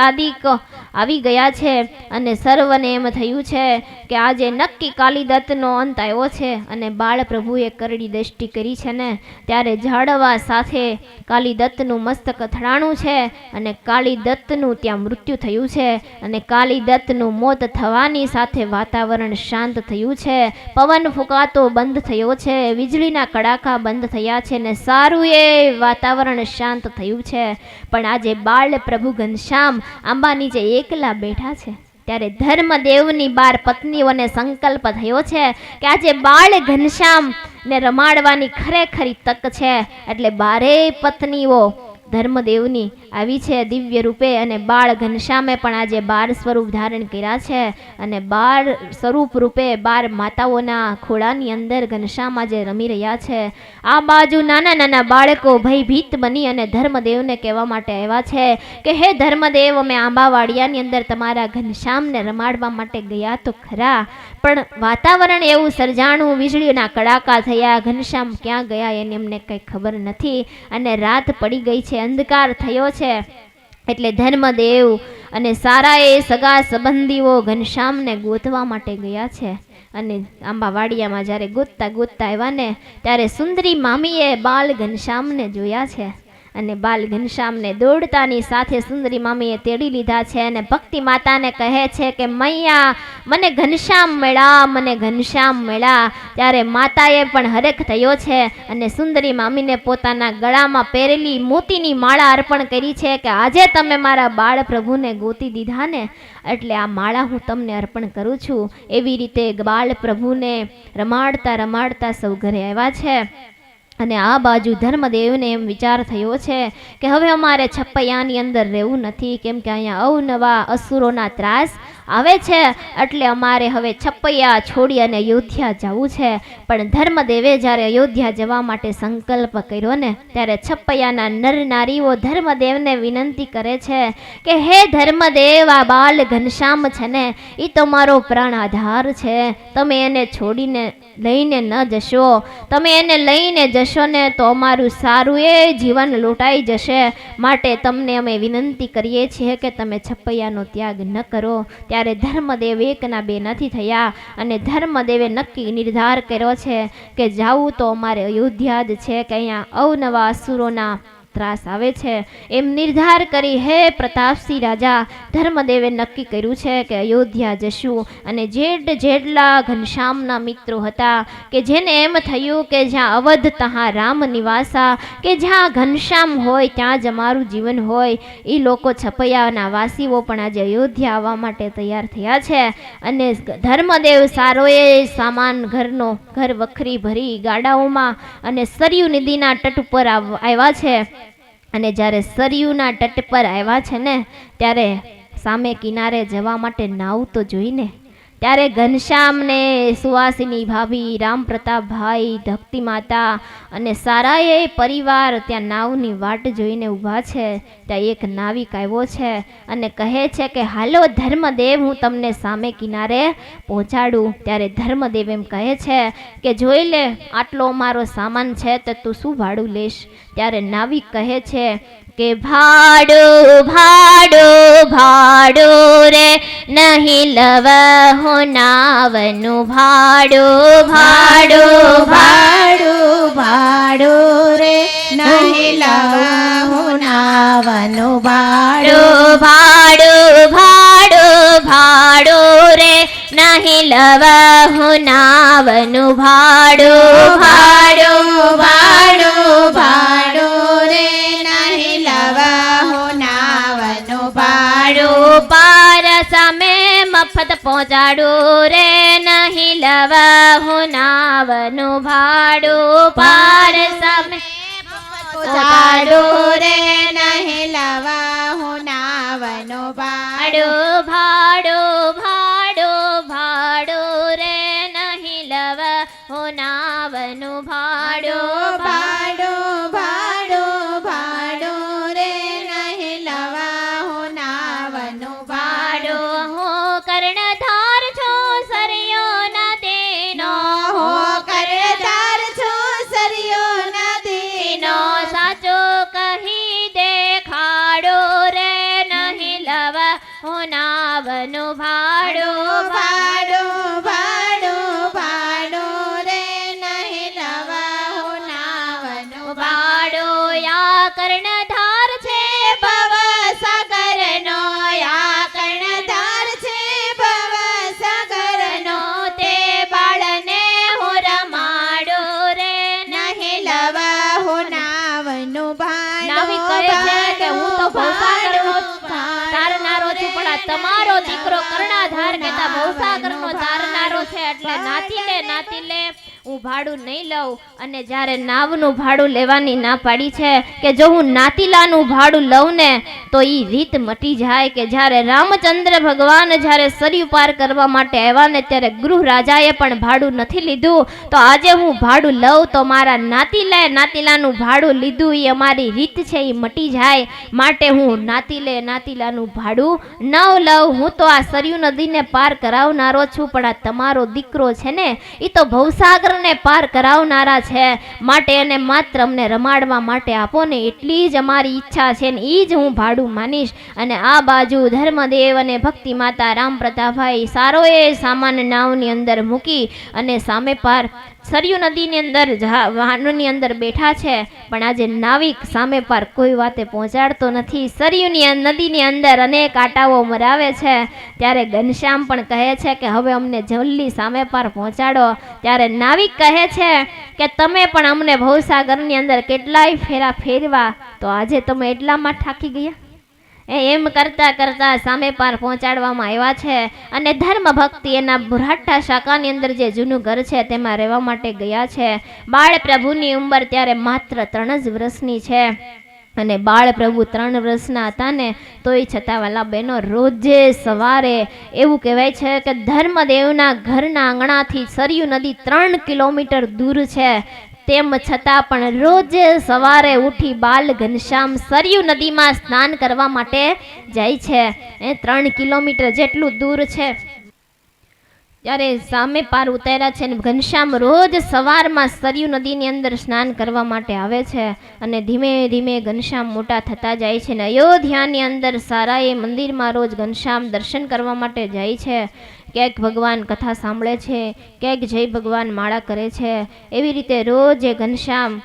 આવી ગયા છે અને સર્વને એમ થયું છે કે આજે નક્કી કાલિદત્તનો અંત આવ્યો છે. અને બાળ પ્રભુએ કરડી દ્રષ્ટિ કરી છે ને ત્યારે ઝાડવા સાથે કાલિદત્તનું મસ્તક અથડાણું છે અને કાલિદત્તનું ત્યાં મૃત્યુ થયું છે. અને કાલિદત્તનું મોત થવાની સાથે વાતાવરણ શાંત થયું છે, પવન ફૂંકાતો બંધ થયો છે, વીજળીના કડાકા બંધ થયા છે ને સારું એ વાતાવરણ શાંત થયું છે. પણ આજે બાળ પ્રભુ ઘનશ્યામ આંબા નીચે એકલા બેઠા છે. ત્યારે ધર્મદેવની 12 પત્નીઓને સંકલ્પ થયો છે કે આજે બાળ ઘનશ્યામ ને રમાડવાની ખરેખરી તક છે. એટલે 12 પત્નીઓ ધર્મદેવની આવી છે દિવ્ય રૂપે. અને બાળ ઘનશ્યામે પણ આજે 12 સ્વરૂપ ધારણ કર્યા છે. અને 12 સ્વરૂપ રૂપે 12 માતાઓના ખોળાની અંદર ઘનશ્યામ આજે રમી રહ્યા છે. આ બાજુ નાના નાના બાળકો ભયભીત બની અને ધર્મદેવને કહેવા માટે આવ્યા છે કે હે ધર્મદેવ, અમે આંબાવાડિયાની અંદર તમારા ઘનશ્યામને રમાડવા માટે ગયા તો ખરા, પણ વાતાવરણ એવું સર્જાણું, વીજળીના કડાકા થયા, ઘનશ્યામ ક્યાં ગયા એની અમને કંઈ ખબર નથી અને રાત પડી ગઈ છે, અંધકાર થયો છે. એટલે ધર્મદેવ અને સારાએ સગા સંબંધીઓ ઘનશ્યામને ગોતવા માટે ગયા છે. અને આંબાવાડિયામાં જ્યારે ગોતતા ગોતતા આવ્યા ને ત્યારે સુંદરી મામીએ બાલ ઘનશ્યામને જોયા છે. અને બાલ ઘનશ્યામને દોડતાની સાથે સુંદરી મામીએ તેડી લીધા છે અને ભક્તિ માતાને કહે છે કે મૈયા, મને ઘનશ્યામ મળ્યા, મને ઘનશ્યામ મળ્યા. ત્યારે માતાએ પણ હરખ થયો છે અને સુંદરી મામીને પોતાના ગળામાં પહેરેલી મોતીની માળા અર્પણ કરી છે કે આજે તમે મારા બાળ પ્રભુને ગોતી દીધા ને, એટલે આ માળા હું તમને અર્પણ કરું છું. એવી રીતે બાળ પ્રભુને રમાડતા રમાડતા સૌ ઘરે આવ્યા છે. અને આ બાજુ ધર્મદેવને એમ વિચાર થયો છે કે હવે અમારે છપૈયાની અંદર રહેવું નથી, કેમ કે અહીંયા અવનવા અસુરોના ત્રાસ આવે છે, એટલે અમારે હવે છપૈયા છોડી અને અયોધ્યા જવું છે. પણ ધર્મદેવે જ્યારે અયોધ્યા જવા માટે સંકલ્પ કર્યો ને ત્યારે છપૈયાના નર નારીઓ ધર્મદેવને વિનંતી કરે છે કે હે ધર્મદેવ, આ બાલ ઘનશ્યામ છે ને એ તો મારો પ્રાણ આધાર છે, તમે એને છોડીને લઈને ન જશો, તમે એને લઈને જશો ને તો અમારું સારું એ જીવન લૂંટાઈ જશે. માટે તમને અમે વિનંતી કરીએ છીએ કે તમે છપૈયાનો ત્યાગ ન કરો. ત્યારે ધર્મદેવ એકના બે નથી થયા અને ધર્મદેવે નક્કી નિર્ધાર કર્યો છે કે જાવું તો અમારે અયોધ્યા જ છે, કે અહીંયા અવનવા અસુરોના ત્રાસ આવે છે. એમ નિર્ધાર કરી હે પ્રતાપસિંહ રાજા ધર્મદેવે નક્કી કર્યું છે કે અયોધ્યા જશું. અને જેટલા ઘનશ્યામના મિત્રો હતા કે જેને એમ થયું કે જ્યાં અવધ ત્યાં રામ નિવાસા, કે જ્યાં ઘનશ્યામ હોય ત્યાં જ અમારું જીવન હોય, એ લોકો છપૈયાના વાસીઓ પણ આજે અયોધ્યા આવવા માટે તૈયાર થયા છે. અને ધર્મદેવ સારોએ સામાન ઘર વખરી ભરી ગાડાઓમાં અને સરયુ નદીના તટ ઉપર આવ્યા છે. અને જ્યારે સરયુના તટ પર આવ્યા છે ને ત્યારે સામે કિનારે જવા માટે નાવ તો જોઈને ત્યારે ઘનશ્યામને સુવાસિની ભાભી, રામ પ્રતાપભાઈ, ભક્તિ માતા અને સારાએ પરિવાર ત્યાં નાવની વાટ જોઈને ઊભા છે. ત્યાં એક નાવિક આવ્યો છે અને કહે છે કે હાલો ધર્મદેવ, હું તમને સામે કિનારે પહોંચાડું. ત્યારે ધર્મદેવ એમ કહે છે કે જોઈ લે, આટલો મારો સામાન છે તો તું શું ભાડું લેશ? ત્યારે નાવિક કહે છે કે ભાડું ભાડું ભાડું રે નહીં લવહો નાવનું ભાડું, ભાડું ભાડું ભાડું રે નહીં લવહો નાવનું ભાડું, ભાડું ભાડું ભાડું રે નહીં લવહો નાવનું ભાડું, ભાડું ભાડું ભાડું રે નહીં લવહો નાવનું ભાડું, પાર સામે મફત પહોંચાડું રે નહીં લવહો નાવનું ભાડું, પાર સામે પહોંચાડું રે નહીં લવહો નાવનું ભાડું, ભાડું ભાડું ભાડું રે નહીં લવહો નાવનું ભાડું, ભાડું ભાડું ભાડું રે નહીં લવહો નાવનું ભાડું, હું કર્ણધાર છું સરયોના તેનો, હો કરતાર છો સરયો નદીનો, સાચો કહી દેખાડો રે નહીં લવહો નાવનું નાવનું ભાડું ભાડું ભાડું ભાડું રે નહીં લવા હો નાવનું ભાડું યા કર્ણધાર છે ભવ સાગરનો યા કર્ણધાર છે ભવ સાગરનો તે બાળને હું રમાડું રે નહીં લવા હો નાવનું ભાડું નાવિક કહે છે કે હું તો ભવસાગરનો તારનારો છું, પણ આ તમારો દીકરો કર્ણાધાર કહેતા ભવસાગરનો તારનારો છે, એટલે નાતી લે હું ભાડું નહીં લઉં. અને જ્યારે નાવનું ભાડું લેવાની ના પાડી છે કે જો હું નાતીલાનું ભાડું લઉં ને તો ઈ રીત મટી જાય કે જ્યારે રામચંદ્ર ભગવાન જ્યારે સરયુ પાર કરવા માટે આવ્યા ને ત્યારે ગૃહ રાજાએ પણ ભાડું નથી લીધું, તો આજે હું ભાડું લઉં તો મારા નાતીલાનું ભાડું લીધું એ અમારી રીત છે એ મટી જાય, માટે હું નાતીલાનું ભાડું ન લઉં. હું તો આ સરયુ નદીને પાર કરાવનારો છું, પણ આ તમારો દીકરો છે ને એ તો ભવસાગર ને પાર કરાવનારા છે, માટે એને માત્ર અમને રમાડવા માટે આપો ને એટલી જ અમારી ઈચ્છા છે ને એ જ હું ભાડું માનીશ. અને આ બાજુ ધર્મદેવ અને ભક્તિ માતા રામ પ્રતાપભાઈ સારો એ સામાન નાવની અંદર મૂકી અને સામે પાર સરયુ નદીની અંદર વાહનની અંદર બેઠા છે, પણ આજે નાવિક સામે પાર કોઈ વાતે પહોંચાડતો નથી. સરયુની નદીની અંદર અનેક આટાઓ મરાવે છે, ત્યારે ઘનશ્યામ પણ કહે છે કે હવે અમને જલ્દી સામે પાર પહોંચાડો. ત્યારે નાવિક કહે છે કે તમે પણ અમને ભવસાગરની અંદર કેટલાય ફેરા ફેરવા, તો આજે તમે એટલામાં થાકી ગયા. એમ કરતા કરતા સામે પાર પહોંચાડવામાં આવ્યા છે, અને ધર્મ ભક્તિ એના બુરાઠા શાખાની અંદર જે જૂનું ઘર છે તેમાં રહેવા માટે ગયા છે. બાળ પ્રભુની ઉંમર ત્યારે માત્ર 3 જ વર્ષની છે, અને બાળ પ્રભુ 3 વર્ષના હતા ને તોય છતાં વાલા બહેનો રોજે સવારે એવું કહેવાય છે કે ધર્મદેવના ઘરના આંગણાથી સરયુ નદી 3 કિલોમીટર દૂર છે, તેમ છતાં પણ રોજે સવારે ઉઠી બાલ ઘનશ્યામ સરયુ નદીમાં સ્નાન કરવા માટે જાય છે. 3 કિલોમીટર જેટલું દૂર છે. ત્યારે સામે પાર ઉતાર્યા છે, અને ઘનશ્યામ રોજ સવારમાં સરયુ નદીની અંદર સ્નાન કરવા માટે આવે છે, અને ધીમે ધીમે ઘનશ્યામ મોટા થતા જાય છે. અને અયોધ્યાની અંદર સારા એ મંદિરમાં રોજ ઘનશ્યામ દર્શન કરવા માટે જાય છે. ક્યાંક ભગવાન કથા સાંભળે છે, ક્યાંક જય ભગવાન માળા કરે છે. એવી રીતે રોજ એ ઘનશ્યામ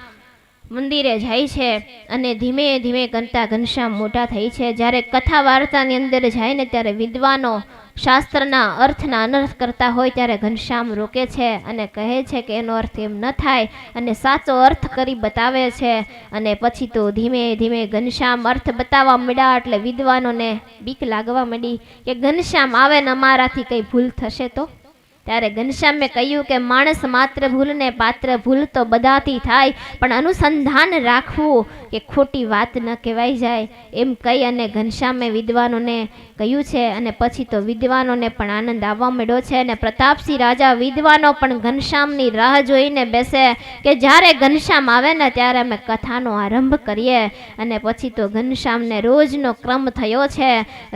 મંદિરે જાય છે, અને ધીમે ધીમે કરતા ઘનશ્યામ મોટા થઈ છે. જ્યારે કથા વાર્તાની અંદર જાય ને ત્યારે વિદ્વાનો શાસ્ત્રના અર્થના અનર્થ કરતા હોય ત્યારે ઘનશ્યામ રોકે છે અને કહે છે કે એનો અર્થ એમ ન થાય, અને સાચો અર્થ કરી બતાવે છે. અને પછી તો ધીમે ધીમે ઘનશ્યામ અર્થ બતાવવા માંડ્યા એટલે વિદ્વાનોને બીક લાગવા માંડી કે ઘનશ્યામ આવે ને અમારાથી કંઈ ભૂલ થશે તો. ત્યારે ઘનશ્યામે કહ્યું કે માણસ માત્ર ભૂલ ને પાત્ર ભૂલ તો બધાથી થાય, પણ અનુસંધાન રાખવું કે ખોટી વાત ન કહેવાય જાય, એમ કહી અને ઘનશ્યામે વિદ્વાનોને કહ્યું છે. અને પછી તો વિદ્વાનોને પણ આનંદ આવવા માંડ્યો છે, અને પ્રતાપસિંહ રાજા વિદ્વાનો પણ ઘનશ્યામની રાહ જોઈને બેસે કે જ્યારે ઘનશ્યામ આવે ને ત્યારે અમે કથાનો આરંભ કરીએ. અને પછી તો ઘનશ્યામને રોજનો ક્રમ થયો છે,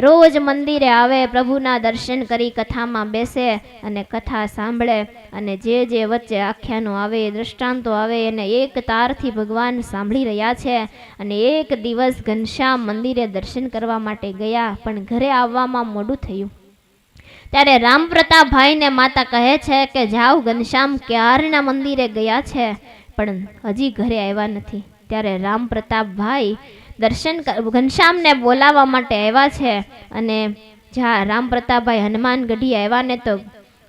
રોજ મંદિરે આવે, પ્રભુના દર્શન કરી કથામાં બેસે અને કથા સાંભળે, અને જે વચ્ચે આખ્યાનો આવે, દ્રષ્ટાંતો આવે, એને એક તારથી ભગવાન સાંભળી રહ્યા છે. અને એક દિવસ ઘનશ્યામ મંદિરે દર્શન કરવા માટે ગયા, પણ ઘરે આવવામાં મોડું થયું. ત્યારે રામ પ્રતાપભાઈને માતા કહે છે કે જાઓ, ઘનશ્યામ ક્યારના મંદિરે ગયા છે પણ હજી ઘરે આવ્યા નથી. ત્યારે રામ પ્રતાપભાઈ ઘનશ્યામને બોલાવવા માટે આવ્યા છે, અને જ્યાં રામ પ્રતાપભાઈ હનુમાન ગઢી આવ્યા ને તો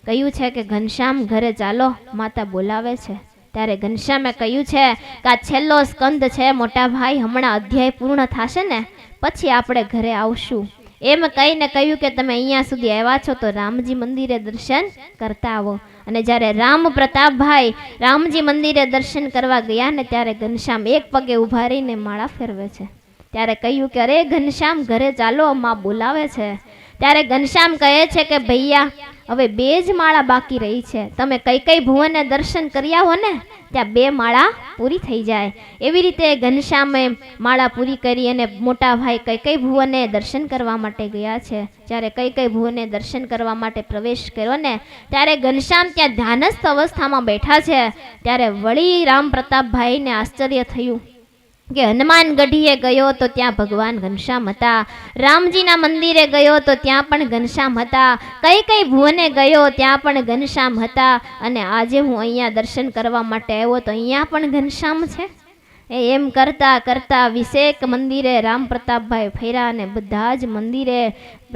કહ્યું છે કે ઘનશ્યામ ઘરે ચાલો, માતા બોલાવે છે. ત્યારે ઘનશ્યામે કહ્યું છે કે આ છેલ્લો સ્કંદ છે મોટા ભાઈ, હમણાં અધ્યાય પૂર્ણ થશે ને પછી આપણે ઘરે આવશું. એમ કહીને કહ્યું કે તમે અહીંયા સુધી આવ્યા છો તો રામજી મંદિરે દર્શન કરતા આવો. અને જ્યારે રામ પ્રતાપભાઈ રામજી મંદિરે દર્શન કરવા ગયા ને ત્યારે ઘનશ્યામ એક પગે ઊભા રહીને માળા ફેરવે છે. ત્યારે કહ્યું કે અરે ઘનશ્યામ ઘરે ચાલો, માં બોલાવે છે. ત્યારે ઘનશ્યામ કહે છે કે ભૈયા હવે 2 જ માળા બાકી રહી છે, તમે કઈ ભુવને દર્શન કર્યા હો ને ત્યાં 2 માળા પૂરી થઈ જાય. એવી રીતે ઘનશ્યામે માળા પૂરી કરી અને મોટા ભાઈ કઈ ભુવને દર્શન કરવા માટે ગયા છે. જ્યારે કઈ ભુવને દર્શન કરવા માટે પ્રવેશ કર્યો ને ત્યારે ઘનશ્યામ ત્યાં ધ્યાનસ્થ અવસ્થામાં બેઠા છે. ત્યારે વળી રામ પ્રતાપભાઈને આશ્ચર્ય થયું કે હનુમાન ગઢીએ ગયો તો ત્યાં ભગવાન ઘનશ્યામ હતા, રામજીના મંદિરે ગયો તો ત્યાં પણ ઘનશ્યામ હતા, કઈ કઈ ભુવને ગયો ત્યાં પણ ઘનશ્યામ હતા, અને આજે હું અહીંયા દર્શન કરવા માટે આવ્યો તો અહીંયા પણ ઘનશ્યામ છે. એમ કરતા કરતા વિશેક મંદિરે રામ પ્રતાપભાઈ ફર્યા અને બધા જ મંદિરે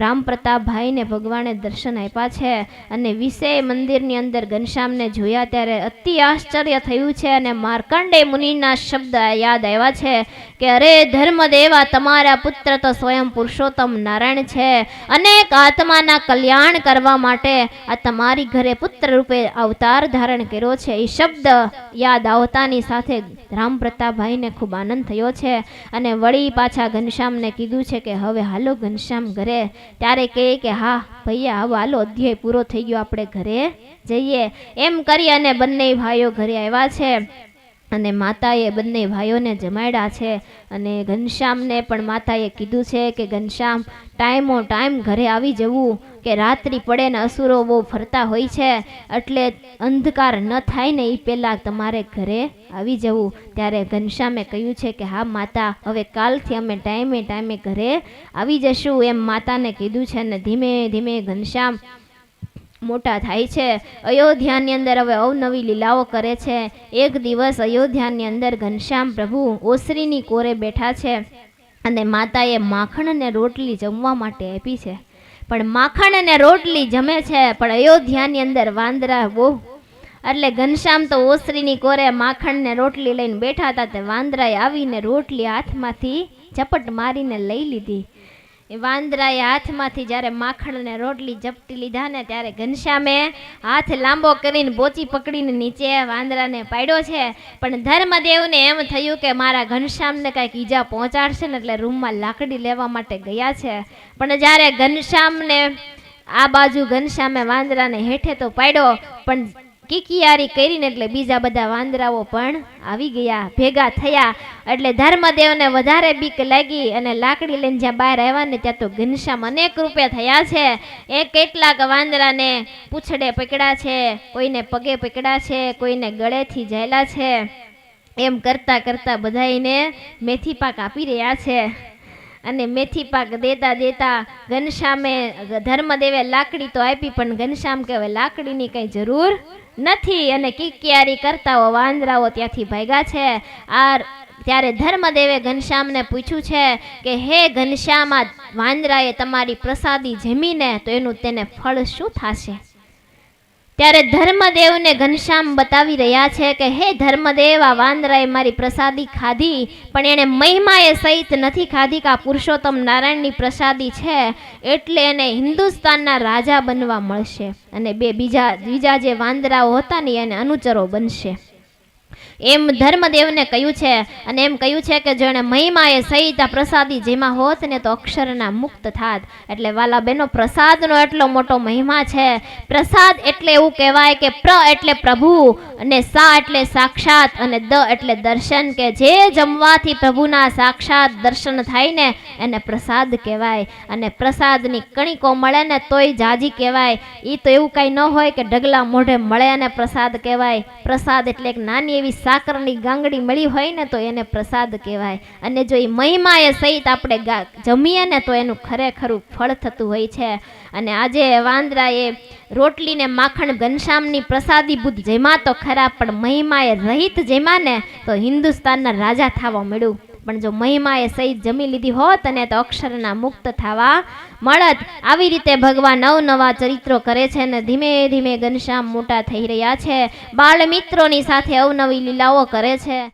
રામ પ્રતાપભાઈને ભગવાને દર્શન આપ્યા છે. અને વિષય મંદિરની અંદર ઘનશ્યામને જોયા ત્યારે અતિ આશ્ચર્ય થયું છે અને માર્કંડેય મુનિના શબ્દ યાદ આવ્યા છે કે અરે ધર્મદેવા, તમારા પુત્ર તો સ્વયં પુરુષોત્તમ નારાયણ છે. અનેક આત્માના કલ્યાણ કરવા માટે આ તમારી ઘરે પુત્ર રૂપે અવતાર ધારણ કર્યો છે. એ શબ્દ યાદ આવતાની સાથે રામ પ્રતાપભાઈને ખૂબ આનંદ થયો છે અને વળી પાછા ઘનશ્યામને કીધું છે કે હવે હાલો ઘનશ્યામ ઘરે. ત્યારે કહે કે હા ભૈયા, હવે હાલો અધ્યાય પૂરો થઈ ગયો, આપણે ઘરે જઈએ. એમ કરી અને બંને ભાઈઓ ઘરે આવ્યા છે અને માતાએ બંને ભાઈઓને જમાડ્યા છે. અને ઘનશ્યામને પણ માતાએ કીધું છે કે ઘનશ્યામ, ટાઈમો ટાઈમ ઘરે આવી જવું, કે રાત્રિ પડે ને અસુરો બહુ ફરતા હોય છે, એટલે અંધકાર ન થાય ને એ પહેલાં તમારે ઘરે આવી જવું. ત્યારે ઘનશ્યામે કહ્યું છે કે હા માતા, હવે કાલથી અમે ટાઈમે ટાઈમે ઘરે આવી જશું, એમ માતાને કીધું છે. અને ધીમે ધીમે ઘનશ્યામ મોટા થાય છે. અયોધ્યાની અંદર હવે અવનવી લીલાઓ કરે છે. એક દિવસ અયોધ્યાની અંદર ઘનશ્યામ પ્રભુ ઓસરીની કોરે બેઠા છે અને માતાએ માખણ અને રોટલી જમવા માટે આપી છે. પણ માખણ અને રોટલી જમે છે, પણ અયોધ્યાની અંદર વાંદરા બહુ, એટલે ઘનશ્યામ તો ઓસરીની કોરે માખણ ને રોટલી લઈને બેઠા હતા, તે વાંદરાએ આવીને રોટલી હાથમાંથી ઝપટ મારીને લઈ લીધી. એ વાંદરાએ હાથમાંથી જ્યારે માખણ ને રોટલી ઝપટી લીધા ને ત્યારે ઘનશ્યામે હાથ લાંબો કરીને બોચી પકડીને નીચે વાંદરાને પાડ્યો છે. પણ ધર્મદેવને એમ થયું કે મારા ઘનશ્યામને કાંઈક ઈજા પહોંચાડશે ને એટલે રૂમમાં લાકડી લેવા માટે ગયા છે. પણ જ્યારે ઘનશ્યામને આ બાજુ ઘનશ્યામે વાંદરાને હેઠે તો પાડ્યો, પણ કિકિયારી કરીને એટલે બીજા બધા વાંદરાઓ પણ આવી ગયા, ભેગા થયા. એટલે ધર્મદેવને વધારે બીક લાગી અને લાકડી લઈને જ્યાં બહાર આવ્યા ને ત્યાં તો ઘનશ્યામ અનેક રૂપે થયા છે. એ કેટલાક વાંદરાને પૂંછડે પકડ્યા છે, કોઈને પગે પકડ્યા છે, કોઈને ગળેથી ઝાયલા છે. એમ કરતા કરતા બધાઈને મેથી પાક આપી રહ્યા છે. અને મેથી પાક દેતા દેતા ઘનશ્યામે ધર્મદેવે લાકડી તો આપી, પણ ઘનશ્યામ કે હવે લાકડીની કંઈ જરૂર નથી, અને કિકિયારી કરતા વાંદરાઓ ત્યાંથી ભાગ્યા છે. આ ત્યારે ધર્મદેવે ઘનશ્યામને પૂછ્યું છે કે હે ઘનશ્યામ, આ વાંદરાએ તમારી પ્રસાદી જમીને તો એનું તેને ફળ શું થશે? ત્યારે ધર્મદેવને ઘનશ્યામ બતાવી રહ્યા છે કે હે ધર્મદેવ, આ વાંદરાએ મારી પ્રસાદી ખાધી, પણ એણે મહિમાએ સહિત નથી ખાધી કે આ પુરુષોત્તમ નારાયણની પ્રસાદી છે, એટલે એને હિન્દુસ્તાનના રાજા બનવા મળશે અને બીજા જે વાંદરાઓ હતા ને એને અનુચરો બનશે. એમ ધર્મદેવને કહ્યું છે. અને એમ કહ્યું છે કે જો એને મહિમાએ સહિત આ પ્રસાદી જેમાં હોત ને તો અક્ષરના મુક્ત થાત. એટલે વાલા બેનો, પ્રસાદનો એટલો મોટો મહિમા છે. પ્રસાદ એટલે એવું કહેવાય કે પ્ર એટલે પ્રભુ, અને સા એટલે સાક્ષાત, અને દ એટલે દર્શન, કે જે જમવાથી પ્રભુના સાક્ષાત દર્શન થાય ને એને પ્રસાદ કહેવાય. અને પ્રસાદની કણીકો મળે ને તોય જાજી કહેવાય. એ તો એવું કાંઈ ન હોય કે ઢગલા મોઢે મળે અને પ્રસાદ કહેવાય. પ્રસાદ એટલે એક નાની એવી સાકરની ગાંગડી મળી હોય ને તો એને પ્રસાદ કહેવાય. અને જો એ મહિમાએ સહિત આપણે જમીએ ને તો એનું ખરેખરું ફળ થતું હોય છે. અને આજે વાંદરાએ રોટલીને માખણ ઘનશ્યામની પ્રસાદી બુદ્ધ જેમાં તો ખરા, પણ મહિમાએ રહિત જેમાં ને તો હિન્દુસ્તાનના રાજા થવા મળ્યું. પણ જો મહિમાએ સહિત જમી લીધી હોત અને તો અક્ષરના મુક્ત થવા મળત. આવી રીતે ભગવાન નવનવા ચરિત્રો કરે છે અને ધીમે ધીમે ઘનશ્યામ મોટા થઈ રહ્યા છે. બાળ મિત્રોની સાથે અવનવી લીલાઓ કરે છે.